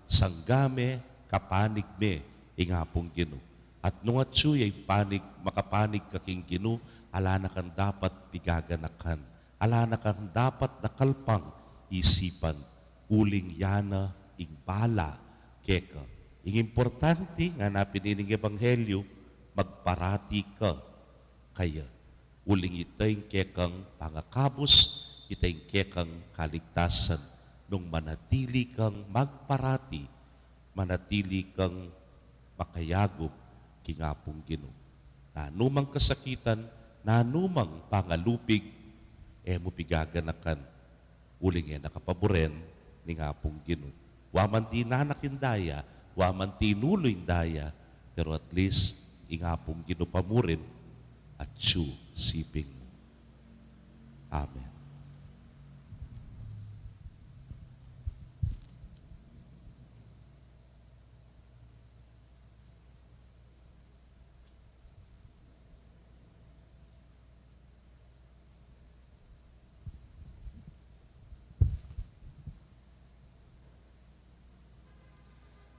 sanggame, kapanig me, nga pong Ginoo. At nung at tsuya yung panig, makapanig ka king Ginoo, ala na kang dapat pigaganakan. Ala na kang dapat nakalpang isipan. Uling yana, ing bala, keka. Ing importante nga na pinining ebanghelyo, magparati ka. Kaya, uling itay kekang pangakabos, itay kekang kaligtasan. Nung manatili kang magparati, manatili kang makayagop kingapong Ginoo. Nanumang kasakitan, nanumang pangalupig, mo pigaganakan, uling nakapaboren ni ngapong Ginoo. Waman ti nanakin daya, waman ti nuloy daya, pero at least ingapong Ginoo pamurin at siya siping mo. Amen.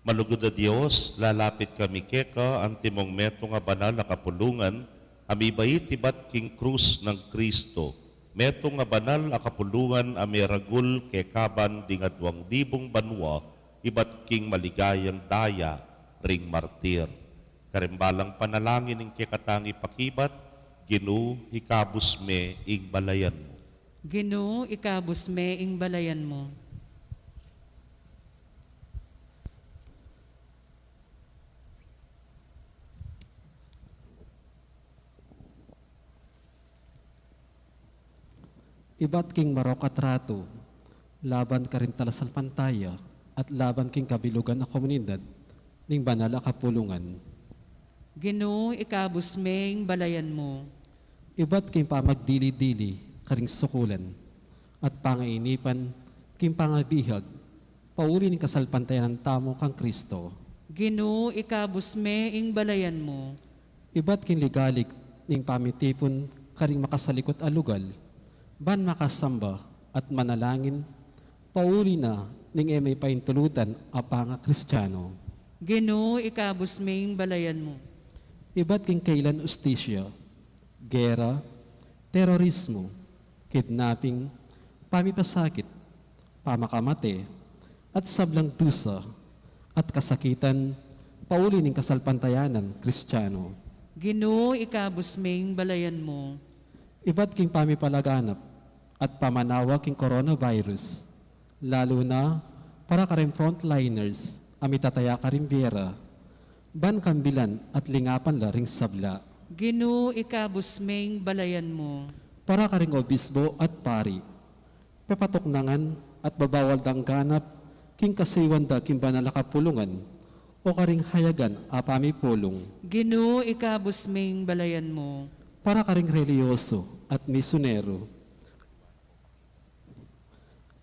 Malugod na Diyos, lalapit kami keka, antimong meto nga banal na kapulungan, amibay tibat king krus ng Kristo. Meto nga banal na kapulungan, amiragul kekaban di nga 2,000 banwa, ibat king maligayang daya, ring martir. Karimbalang panalangin ng kekatangi pakibat, Ginoo, ikabus me ing balayan mo. Ginoo, ikabus me ing balayan mo. Ibat king marok at rato, laban ka rin talasal pantaya, at laban king kabilugan na komunidad, ning banal a kapulungan. Ginoo, ikabus me ing balayan mo. Ibat king pamagdili-dili, karing sukulan, at pangainipan, king pangabihag, pauli ning kasalpantayan ng tamo kang Kristo. Ginoo, ikabus me ing balayan mo. Ibat king ligalik, ning pamitipon, karing makasalikot alugal, ban makasamba at manalangin, pauli na ning emay paintulutan a panga Kristiyano. Ginoo, ikabus me ing balayan mo. Iba't king kailan ustisya, gera, terorismo, kidnapping, pamipasakit, pamakamate, at sablang dusa, at kasakitan, pauli ning kasalpantayanan Kristiyano. Ginoo, ikabus me ing balayan mo. Iba't king pamipalaganap, at pamanawa king coronavirus, lalo na para ka rin frontliners, amitataya ka rin biera, ban kambilan at lingapan la ring sabla, Ginoo ikabusmeng balayan mo. para ka ring obisbo at pari, papatuknangan at babawal dang ganap, king kasiwanda king banalakapulungan, o karing hayagan apami pulong, Ginoo ikabusmeng balayan mo. para ka ring reliyoso at misunero,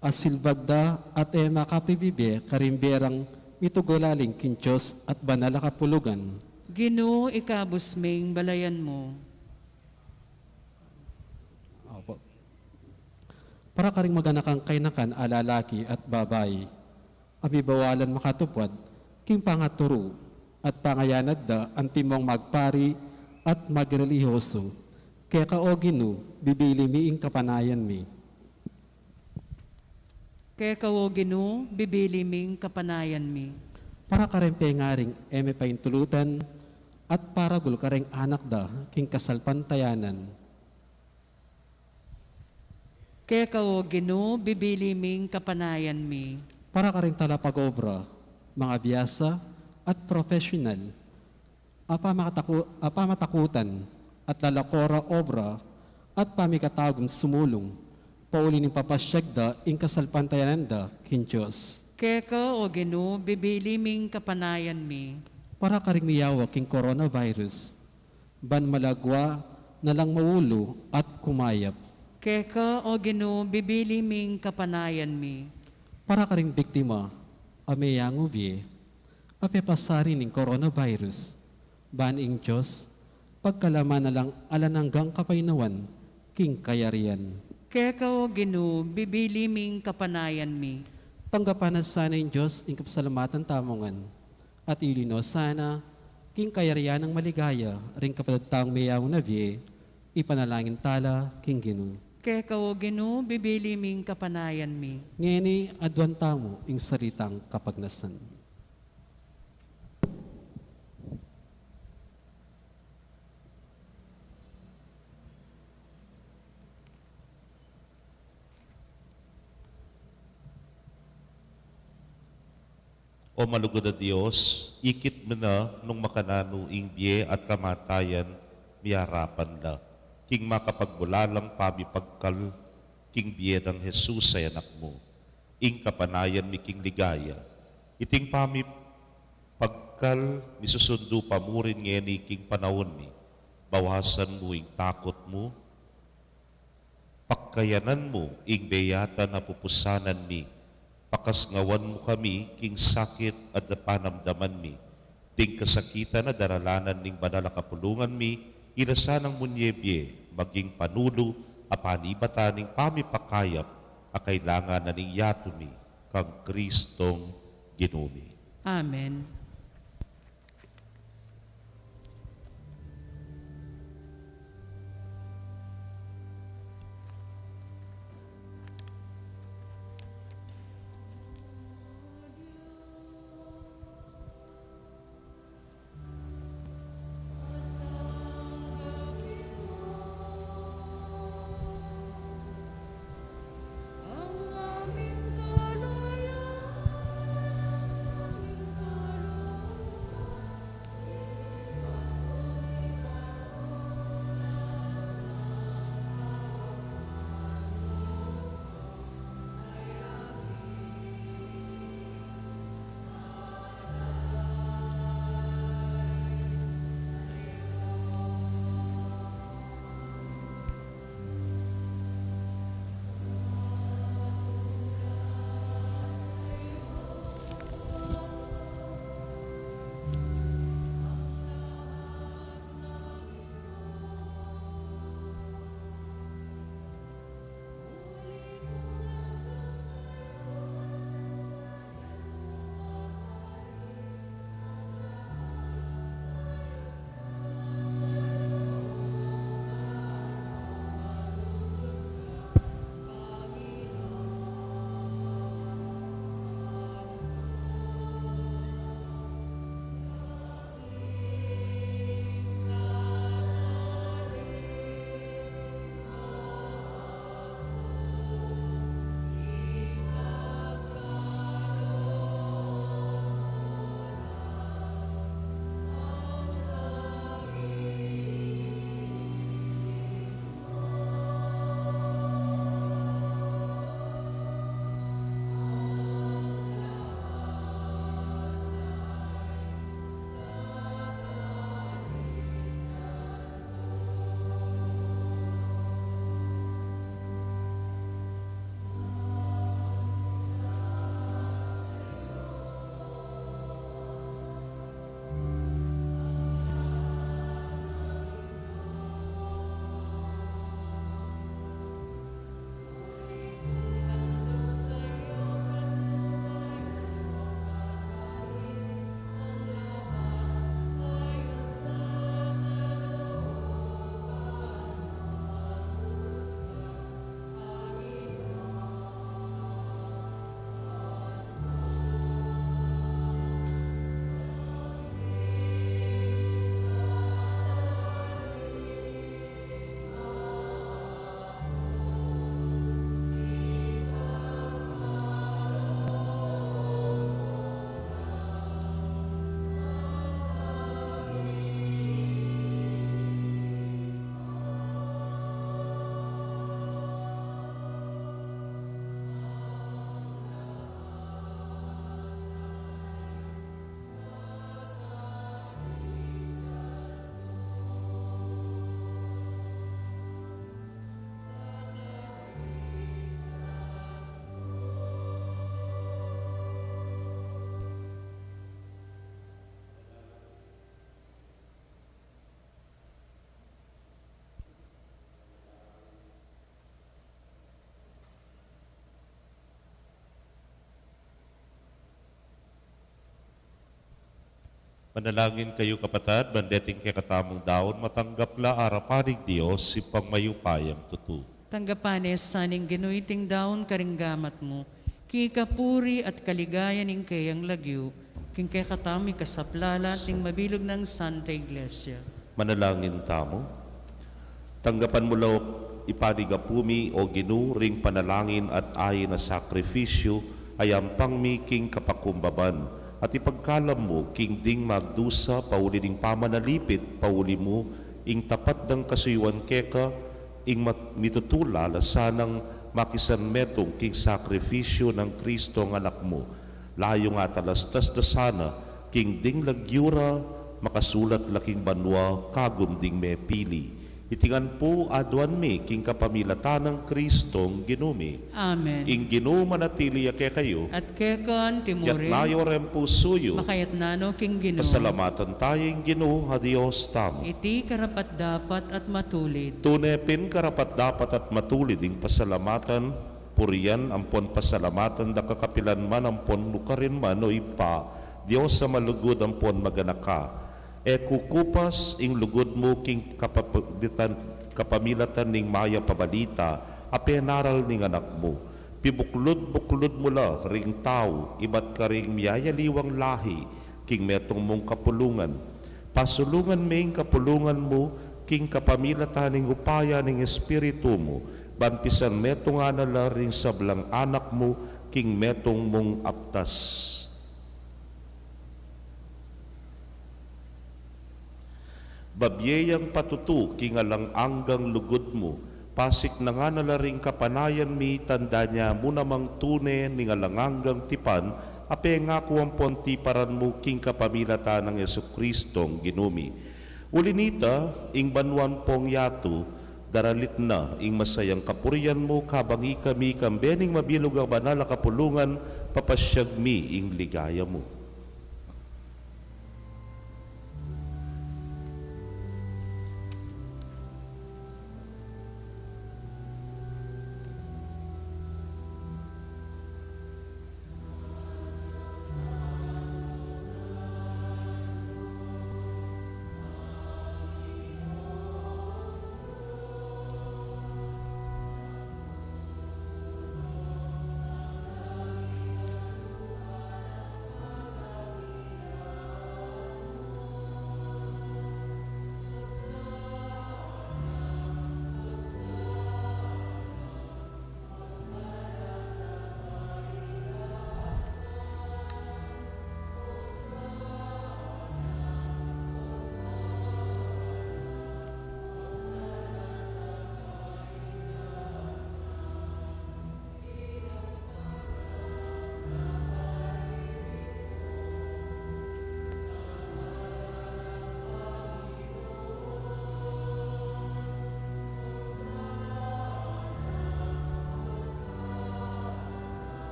at silbagda at ema kapibibe karimberang mitugolaling kinchos at banalakapulugan, Ginoo ikabusmeng balayan mo. Opo. Para ka ring maganakang kainakan alalaki at babae, abibawalan makatupad, king pangaturo, at pangayanad da ang timong magpari at magrelihoso, kaya ka o Ginoo, bibili miing kapanayan mi. Kaya kawo Ginoo, bibiliming kapanayan mi. Para ka rin pengaring eme paintulutan, at paragul ka rin anak da, king kasalpantayanan. Kaya kawo Ginoo, bibiliming kapanayan mi. Para ka rin talapag-obra, mga biyasa at profesional, apamatakutan at lalakora obra at pamikatagong sumulong, pauli ng papasyagda ing kasalpantayananda kin Diyos. Kaya kawo Ginoo, bibiliming kapanayan mi. Para ka rin miyawa king coronavirus, ban malagwa na lang maulo at kumayap. Kaya kawo Ginoo, bibiliming kapanayan mi. Para ka rin biktima, ameyang ubi, apepasarin ng coronavirus, ban ing Diyos, pagkalaman na lang alananggang kapainawan, king kayarian. Kaya kawo Ginoo, bibiliming kapanayan mi. Panggapanan sana ng Diyos ing kapasalamatan tamongan, at ilino sana, king kayarian ng maligaya, ring kapadatang mayaw na biye, ipanalangin tala, king Ginoo. Kaya kawo Ginoo, bibiliming kapanayan mi. Ngeni adwan tamo ing saritang kapagnasan. O malugod na Diyos, ikit mo na nung makanano ing biye at kamatayan, miyarapan na. King makapagbulalang pami pagkal, king biye ng Jesus ay anak mo. Ing kapanayan mi king ligaya. Iting pami pagkal, misusundo pa mo rin ngeni king panahon mi. Bawasan mo ing takot mo, pagkayanan mo ing beyata na pupusanan mi. Pakasngawan mo kami, king sakit at panamdaman mi. Ting kasakitan na daralanan ning banal kapulungan mi, ilasanang munyebye, maging panulo, apanibatan ning pamipakayap, akailangan na ning yatumi, kang Kristong Ginumi. Amen. Manalangin kayo kapatad, bandeting kay katamong daon, matanggap la arapanig Diyos, si pangmayupayang tutu. Tanggapanes saning ginuiting daon karinggamat mo, kikapuri at kaligayan ning kayang lagyo, king kay katami kasaplala ting mabilog ng Santa Iglesia. Manalangin tamo. Tanggapan mo law ipanigapumi o ginuring panalangin at ayin na sakripisyo ay ang pangmiking kapakumbaban at ipagkalam mo king ding magdusa pauli ding pamanalipit pauli mo ing tapat ng kasuywan keka ing mitutula lasanang makisan metong king sakripisyo ng Kristo ng anak mo. Layo nga talastas da sana king ding lagyura makasulat laking banwa kagum ding may pili. Itingan po aduan mi king kapamilatan ng Kristong ginumi. Amen. Ing ginuma na tiliya kay kayo, At kekan yat timuri, nayo rempo suyo, makayat nano king Ginoo. pasalamatan tayong Ginoo ha Diyos tamo. Iti karapat dapat at matulid. Tunepin karapat dapat at matulid ing pasalamatan, puriyan ampon pasalamatan da kakapilan man ampon lukarin man o ipa, Diyos sa malugod ampon maganaka. E kukupas ing lugod mo king kapamilatan ning maya pabalita, apenaral ning anak mo. Pibuklod-buklod mo la ring tao, ibat ka ring miyayaliwang lahi, king metong mong kapulungan. Pasulungan ming kapulungan mo, king kapamilatan ning upaya ning espiritu mo, banpisan metong anala ring sablang anak mo, king metong mong aptas. Babyeyang patutu kingalang anggang lugod mo, pasik na nga nalaring kapanayan mi tanda niya munamang tune ningalanganggang tipan, ape nga kuwampon tiparan mo king kapamilata ng Yesu-Kristong ginumi. Ulinita, ing banwan pong yatu, daralit na ing masayang kapurian mo kabangi kami kambening mabilog ang banala kapulungan, papasyag mi ing ligaya mo.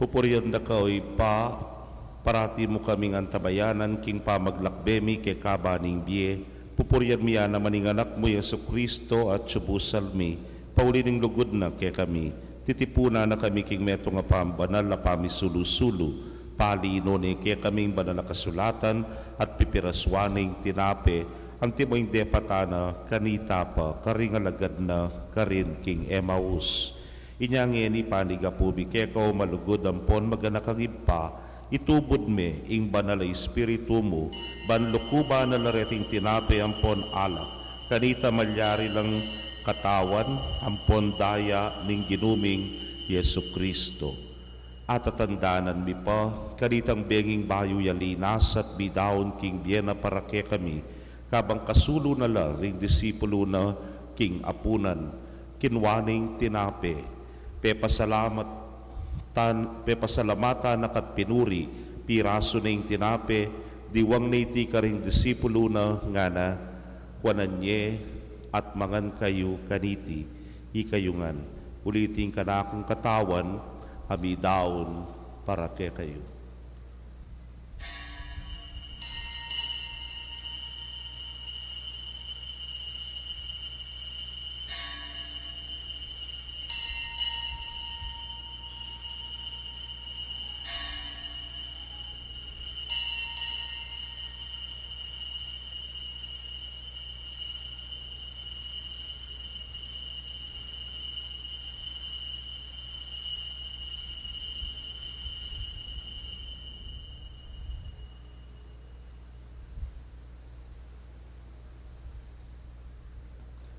Pupurian da ka pa, parati mo kaming antabayanan king pamaglakbemi ke kabaning biye. Pupurian miya na maning anak mo Yesu Kristo at subusal mi, paulining lugod na ke kami. Titipuna na kami king meto nga pambanal na pamisulu-sulu, palino ni ke kaming banal na kasulatan at pipiraswaning tinape, ang timoing depatana kanita pa karingalagad na karin king Emmaus. Inyang ni panigapubi keko malugod ampon maganakang ipa, itubod me ing banal na espiritu mo, banlukuba na lareting tinape ampon alak, kanita malyari lang katawan ampon daya ning ginuming Yesu Kristo. At atandanan mi pa, kanitang benging bayo yalinas at bidaon king biyena para ke kami, kabang kasulo na la ring disipulo na king apunan, kinwaning tinape, pepasalamatan na kat pinuri, piraso na yung tinape, diwang naiti ka ring disipulo na nga na, kwananye at mangan kayo kaniti, ikayungan. Ulitin ka na akong katawan, kami daon para kay kayo.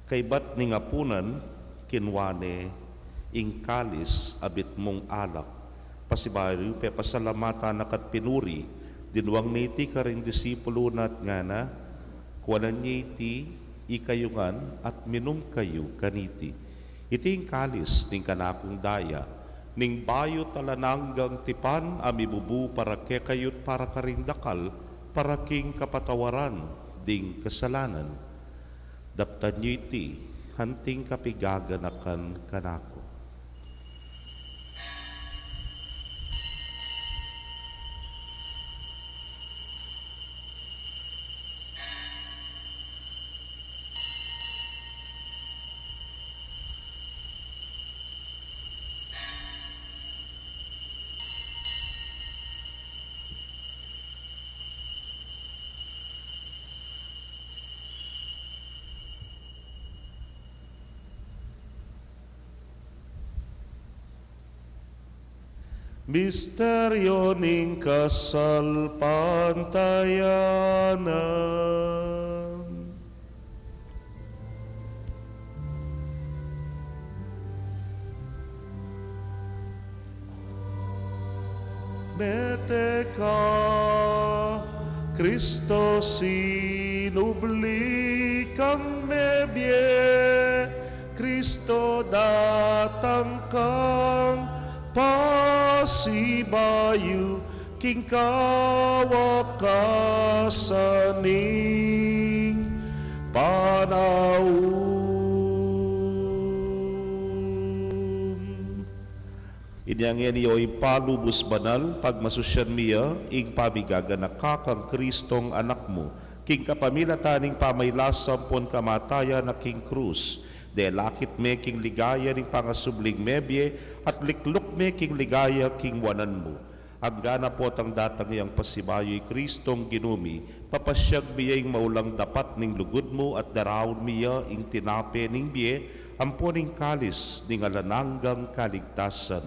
Kay bat ni ngapunan, kinwane, ingkalis, abit mong alak, pasibayo, pe pasalamatan nakat pinuri, dinwang niti ka rin disipulo nat nga na, kuwanan niya iti, ikayungan, at minum kayo kaniti. Iti ingkalis, ning kanakong daya, ning bayo talananggang tipan, amibubu para kekayot para karindakal, para king kapatawaran, ding kasalanan. Daptan niyo iti, hanting kapigaganakan kanako. Misteryo ning kasalpantayanan. Mete ka, Kristo sinubli kang mebye, Kristo datang kang pasibayu king kawakasaning panahon. Inyang iyo'y palubos banal, pagmasusyan miya, ing pabigaga na kakang Kristong anak mo, king kapamilataning pamaylasampon kamataya na king krus, de lakit me king ligaya ning pangasubling mebye, at liklok me king ligaya king wanan mo. Agana po ang datang iyang pasibayo'y Kristong ginumi, papasyag miya ing maulang dapat ning lugod mo at darawon miya ing tinape ning biye, amponing kalis ning alananggang kaligtasan.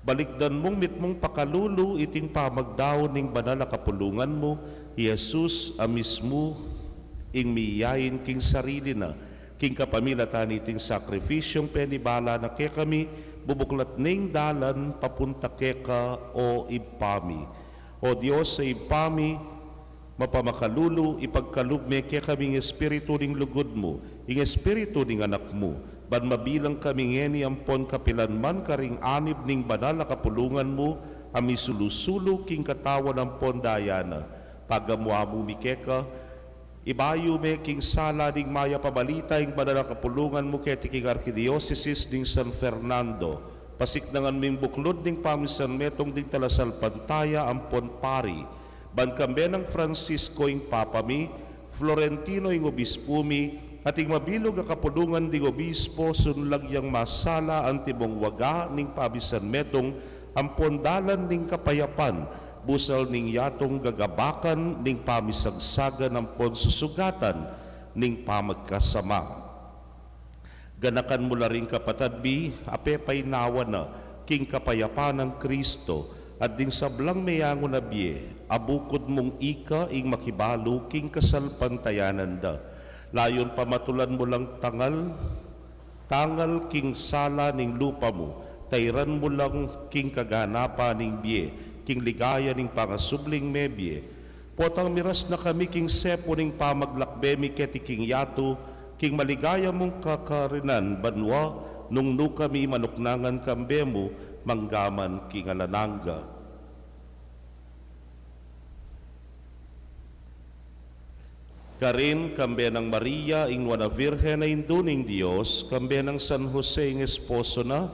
Balikdan mong mitmong pakalulu iting pamagdaon ning banal a kapulungan mo, Jesus amismo ing miyayin king sarili na, king kapamilatan iting sakrifisyong penibala na kay kami, bubuklat ning dalan papunta keka o ipami. O Diyos sa ipami, mapamakalulu, ipagkalubme kay kaming espiritu ning lugod mo, ing espiritu ning anak mo, ban mabilang kami ngeni ampon kapilanman karing anib ning banal na kapulungan mo, ami sulusulu king katawan ampon dayana. Pagamuamu mikeka, ibayo me king sala ding maya pabalita ing banal na kapulungan mo kay tiking Arkidiocese ding San Fernando. Pasiknangan ming buklod ding pamisan metong ding talasal pantaya ampon pari. Ban kambe ng Francisco ing papami, Florentino ing obispo mi, at ing mabilog a kapulungan ding obispo sunlag yang masala ang tibong waga ning pabisan metong ampon dalan ning kapayapan, busal ning yatong gagabakan ning pamisagsagan ng ponsusugatan ning pamagkasama. Ganakan mo la rin kapatadbi, apepay nawa na, king kapayapan ng Kristo, at ding sablang mayango na biye, abukod mong ika ing makibalo king kasalpantayanan da. Layon pamatulan mo lang tangal king sala ning lupa mo, tayran mo lang king kaganapa ning biye, king ligaya ning pangasubling mebye. Potang miras na kami king sepo ning pamaglakbemi keti king yato, king maligaya mong kakarinan banwa, nung nu kami manuknangan kambe mo, manggaman king alananga. Karin kambe ng Maria ing wana Virhen na induning Dios, kambe ng San Jose ing esposo na,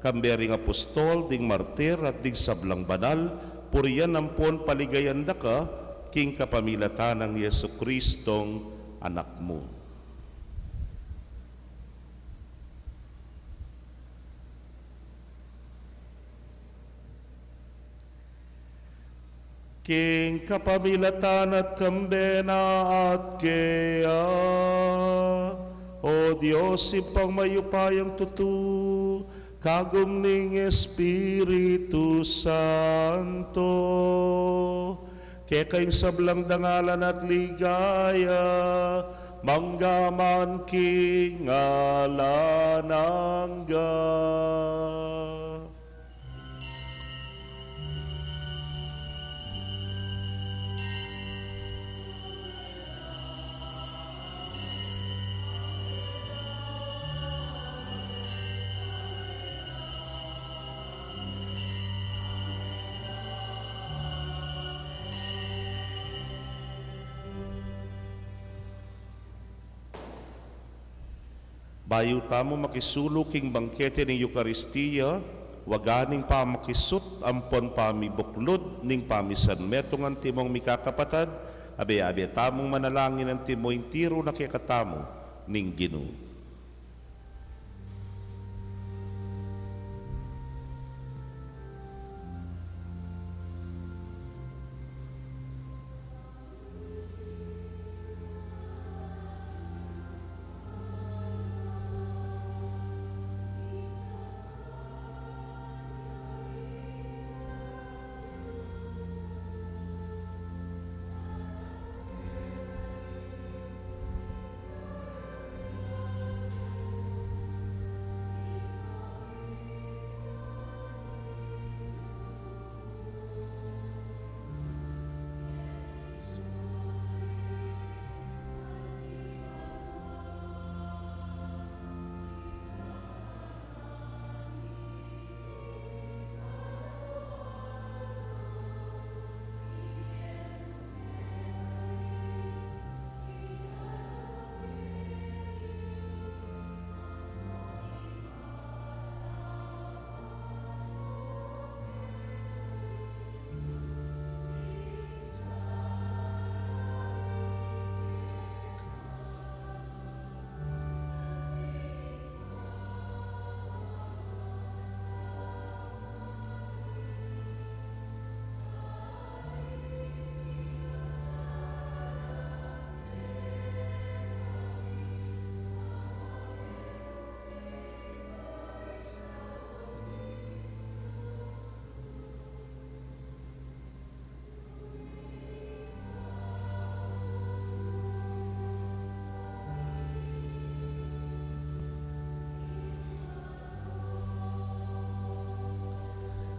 kambering apostol, ding martir at ding sablang banal, puriyan ampon paligayanda ka, king kapamilatan ng Yesu Kristong anak mo. King kapamilatan at kambena at kaya, o Diyos, ipang mayupayang tutu, kagum ning Espiritu Santo, kaya kayong sablang dangalan at ligaya, manggaman king alanangga. Bayu tamo makisulu king bangkete ning Eukaristiya, waganing pa makisut ampon pamibuklod ning pamisan metong ang timong mikakapatad, abe tamong manalangin ang timoing tiro na kikatamo ning Ginoo.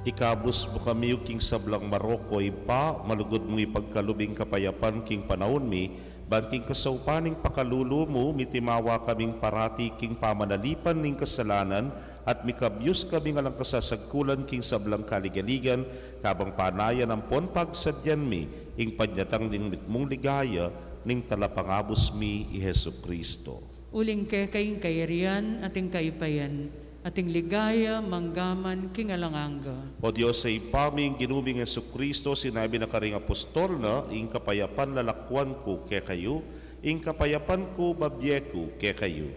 Ikabus mo kami king sablang Maroko pa, malugod mong ipagkalubing kapayapan king panahon mi, banting kasaupaning pakalulu mo, mitimawa kaming parati king pamanalipan ning kasalanan, at mikabyus kami nga lang kasasagkulan king sablang kaligaligan, kabang panayan ang pon pagsadyan mi, ing panyatang ning mong ligaya, ning talapangabos mi i Hesu Kristo. Uling kayong kayarian ating kaipayan, ating ligaya, manggaman, kingalanganga. O Diyos, sa ipaming ginubing Yesu Kristo, sinabi na karing apostol na, ing kapayapan lalakwan ko kaya kayo, ing kapayapan ko babye ko kaya kayo.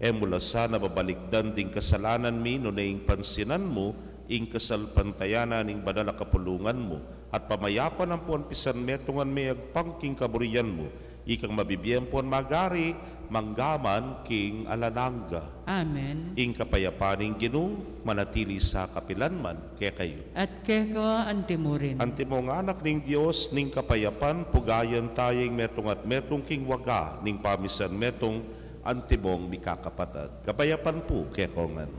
Mula sana babalikdan ding kasalanan mi, no na ing pansinan mo, ing kasalpantayanan ing banal na kapulungan mo, at pamayapan ang puan pisan metungan may agpangking kaburiyan mo, ikang mabibiyang puan magari, manggaman king alanangga. Amen. Ing kapayapaning Ginoo, manatili sa kapilanman kaya kayo. At keka antimurin. Antimong anak ning Dios ning kapayapan, pugayan tayong metong at metong king waga ning pamisan metong antimong mikakapatad. Kapayapan po kaya kongan.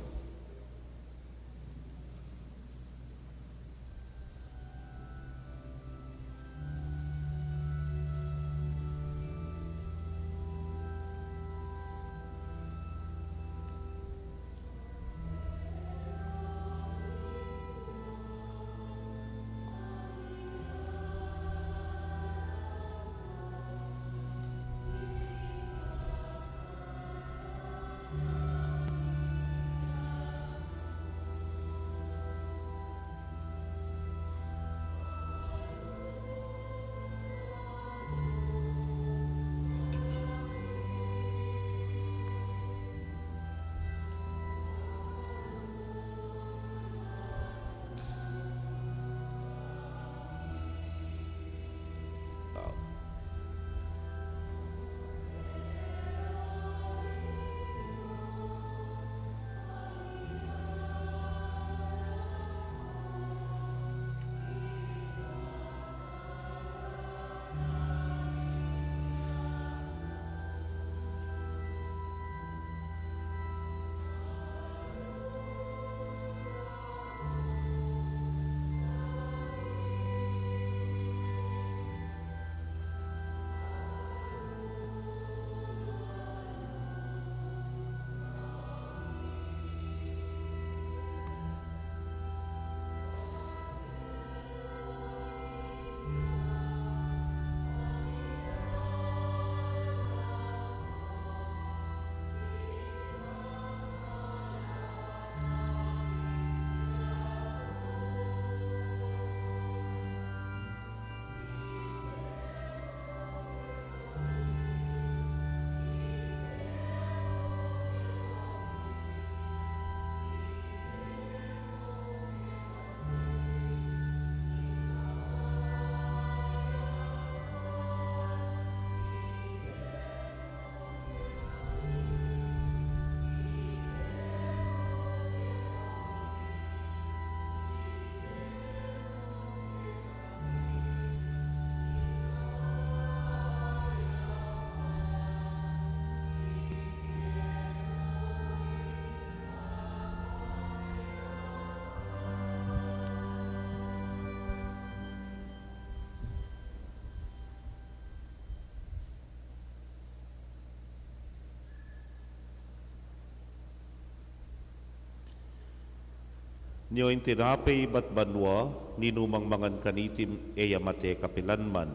Nyo yung tinapay bat banwa, ninumang mangan kanitim eyamate kapilanman,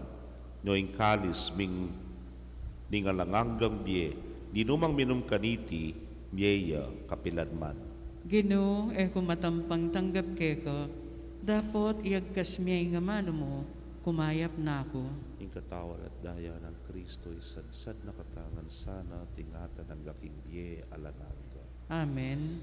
nyo yung kalis ming ningalanganggang biye, ninumang minum kaniti, miyeya kapilanman. Ginoo, kumatampang tanggap keko, dapat iagkas miyay nga mano mo, kumayap na ako. Yung katawan at daya ng Kristo, isadsad na katangan sana, tingatan ng gaking biye alanaga. Amen.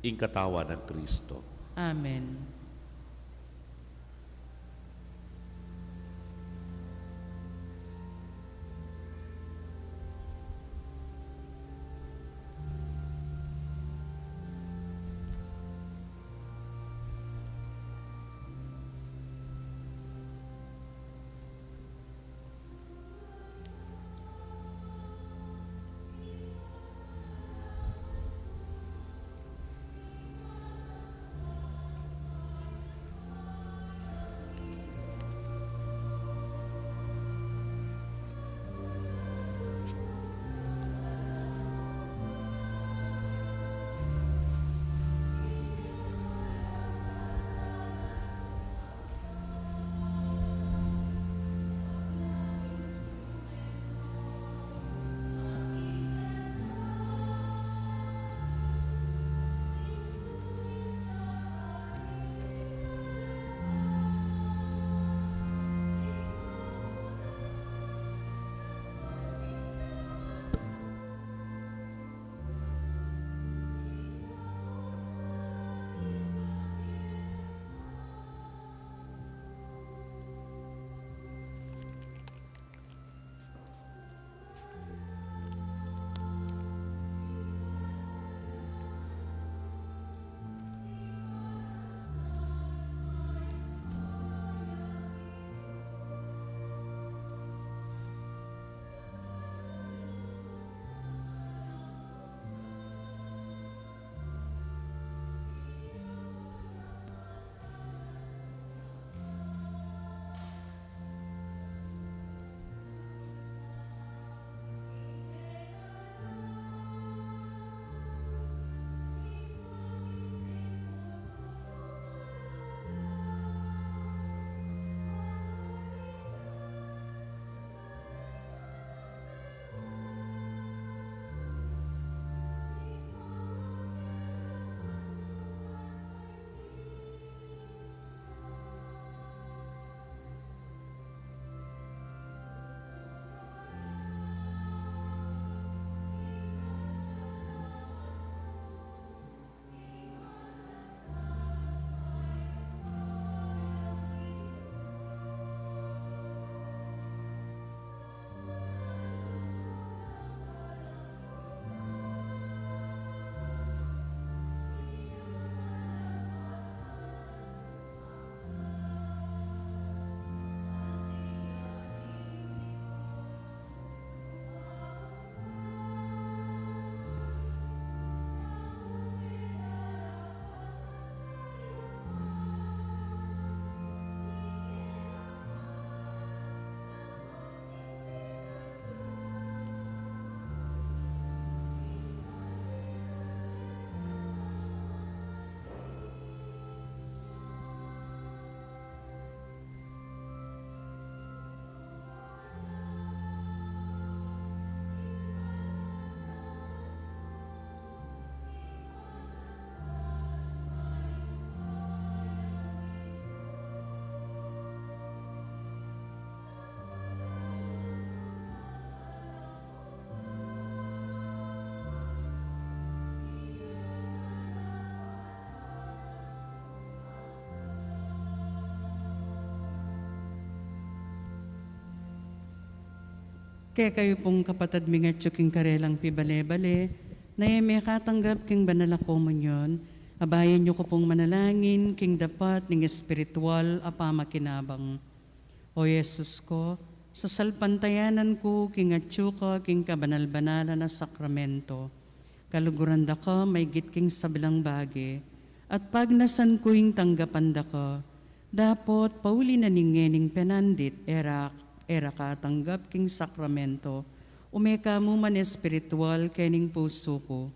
Yung katawan ng Kristo. Amen. Kaya kayo pong kapatid mingat king karelang pibale-bale, na may katanggap king banal na komunyon, Abayan niyo ko pong manalangin, king dapat ning espiritual apamakinabang. O Yesus ko, sa salpantayanan ko, king atsuka, king kabanal-banala na sakramento, kaluguran da ka, may gitking sabilang bagi, at pagnasan ko yung tanggapan da ka, dapot pauli na ningening penandit, era ka tanggap king sakramento, umeka mo man espiritual kening puso ko,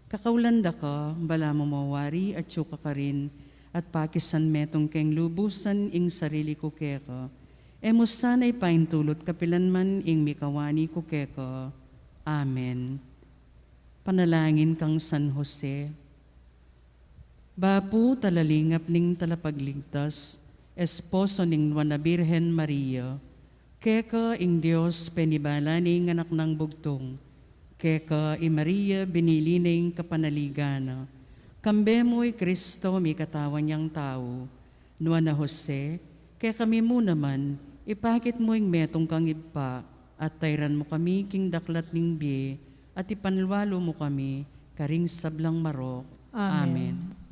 kakaulanda ka, bala mo mawari at syuka ka rin, at pakisan metong keng lubusan ing sarili ko keka. Emos sana'y paintulot kapilanman ing mikawani ko keka. Amen. Panalangin kang San Jose. Bapu talalingap ning talapagligtas, esposo ning Nuana Birhen Maria, keka ing Diyos penibala ning anak ng bugtong, keka i Maria binilineng kapanaligana, kambe mo'y Kristo mi katawan niyang tao, Nuana Jose, kaya kami mo naman, ipakit mo yung metong kang ipa, at tayran mo kami king daklat ning biye, at ipanwalo mo kami, karing sablang marok. Amen.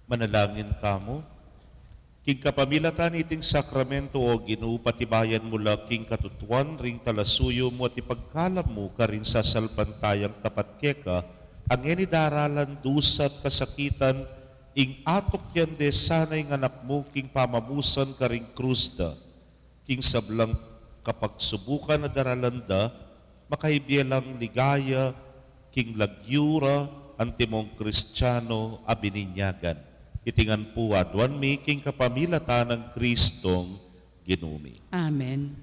Manalangin kamo. King kapamilatan iting sakramento o ginupatibayan mo la king katutuan ring talasuyo mo at ipagkalam mo ka rin sa salpantayang tapat keka ang daralan dusat kasakitan ing atok yan de sanay ng anak mo king pamamusan ka ring krusda king sablang kapag subukan na daralanda makaibiyalang ligaya king lagyura antimong Kristiyano abininyagan. Itingan po adwan king kapamilatan ng Kristong ginumi. Amen.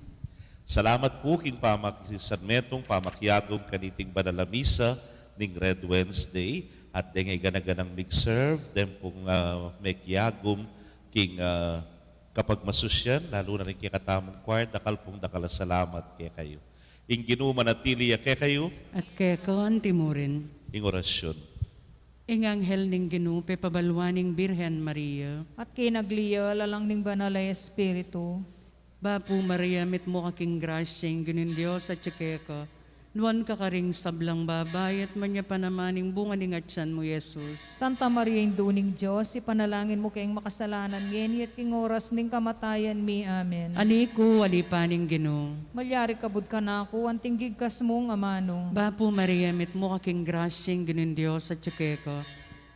Salamat po king pamakisanmetong pamakyagom kaniting banalamisa ning Red Wednesday at dengay ganaganang mig-serve den pong mekyagom king kapag masusyan lalo na rin kay katamong choir dakal pong salamat kay kayo. Ing ginumanatili kay kayo At keka antimurin, ing orasyon. ing anghel ning ginupe pabalwaning Birhen Maria, At kinagliya lalang ning banal ay espiritu. Bapu Maria, mit mo kaking grasyeng ginin Diyos at tsakeka, nuan ka karing sablang babay at manya panamaning bunga ning atsan mo, Jesus. Santa Maria Induning Diyos, ipanalangin mo kayong makasalanan ngeni at king oras ning kamatayan mi. Amen. Aniku, alipaning gino. Malyari kabud ka na ako, anting gigkas mong amano. Bapu Maria, mit mo kaking grasyeng ginin Diyos at tsakeka,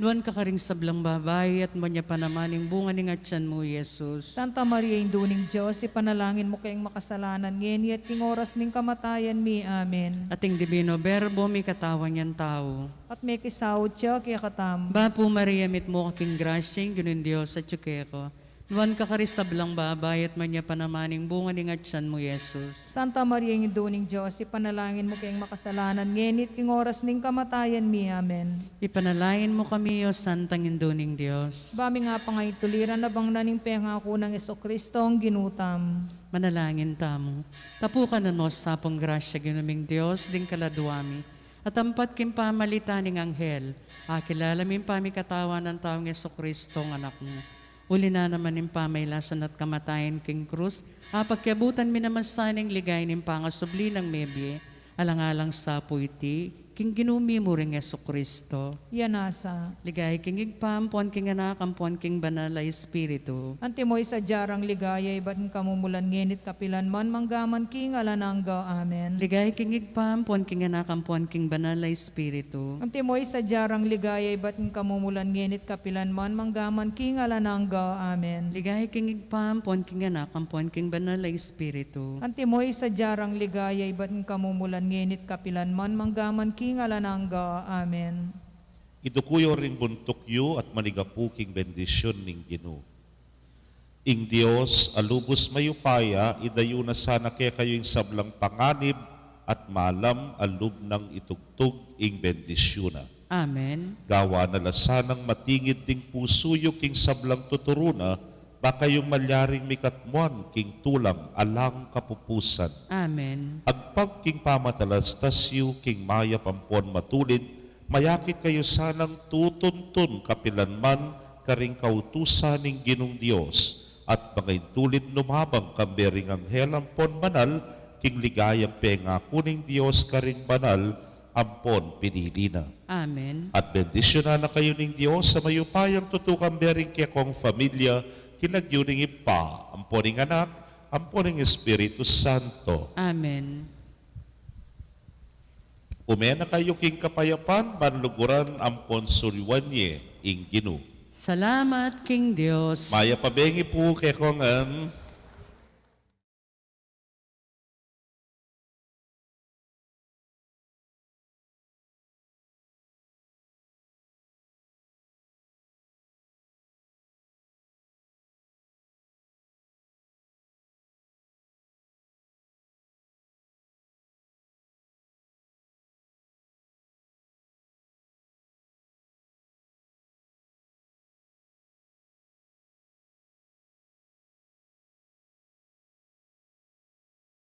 nuan ka karing sablang babay at manya panamaning bunga ning atsan mo, Jesus. Santa Maria Induning Diyos, ipanalangin mo kayong makasalanan ngeni at king oras ning kamatayan mi. Amen. Ating divino berbo, may katawan yan tao. At may kisawod siya kaya katam. Bapu Maria, mit mo kaking grasyeng ginin Diyos at tsakeka, nuan ka karisablang babay at manya panamaning bunga ning atsan mo, Jesus. Santa Maria Induning Diyos, ipanalangin mo kayong makasalanan ngeni at king oras ning kamatayan mi. Amen. Ipanalangin mo kami, O Santang Induning Diyos. Bami nga pa ngay tuliran na bang naning pengako ng Jesucristo ang ginutam. Manalangin tamo. Tapukan na mo sa pong grasya ginuming Diyos, ding kaladwami. At ampat kim pamalita ning anghel, akilala min pami katawan ng taong Jesucristo ng anak mo. Uli na naman yung pamaylasan at kamatayan king krus, pagkiabutan mi naman saning ligay ning pangasubli ng mebye, alang-alang sa puiti, king ginumi mo ring Jesucristo. Yanasa. Ligay king igpampuan king anak, ampuan king banal ay espiritu. Antimoy sa jarang ligaya, iba't kamumulan ngenit kapilan man, manggaman king alanangga. Amen. Ligay king igpampuan king anak, ampuan king banal ay espiritu. Antimoy sa jarang ligaya, iba't kamumulan ngenit kapilan man, manggaman king alanangga. Amen. Ligay king igpampuan king anak, ampuan king banal ay espiritu. Antimoy sa jarang ligaya, iba't kamumulan ngenit kapilan man, manggaman king alanangga. Amen. Idukuyo ring buntukyo at manigapuking bendisyon ning Ginoo. Ing Dios, alubos mayupaya, idayo na sana kaya kayo'y sablang panganib at malam alub ng itugtog ing bendisyona. Amen. Gawa na lasanang matingid ding pusuyo king sablang tuturuna, baka yung malyaring mikatmuan king tulang alang kapupusan. Amen. Agpag king pamatalas tasyo king maya pampon matulid, mayakit kayo sanang tutuntun kapilanman karing kautusan ning Ginong Dios at mga tulid numabang kambering anghel ampon manal king ligayang penga kuning Dios karing banal, ampon pinili na. Amen. At bendisyonan na kayo ning Dios sa mayupayang tutukang bering kaya kong familia, kinagyuning ipa, amponing anak, amponing Espiritu Santo. Amen. Umena kayo king kapayapan, banluguran ampon suriwanye, ing Ginu. Salamat, King Dios. Maya pabengi po kaya kong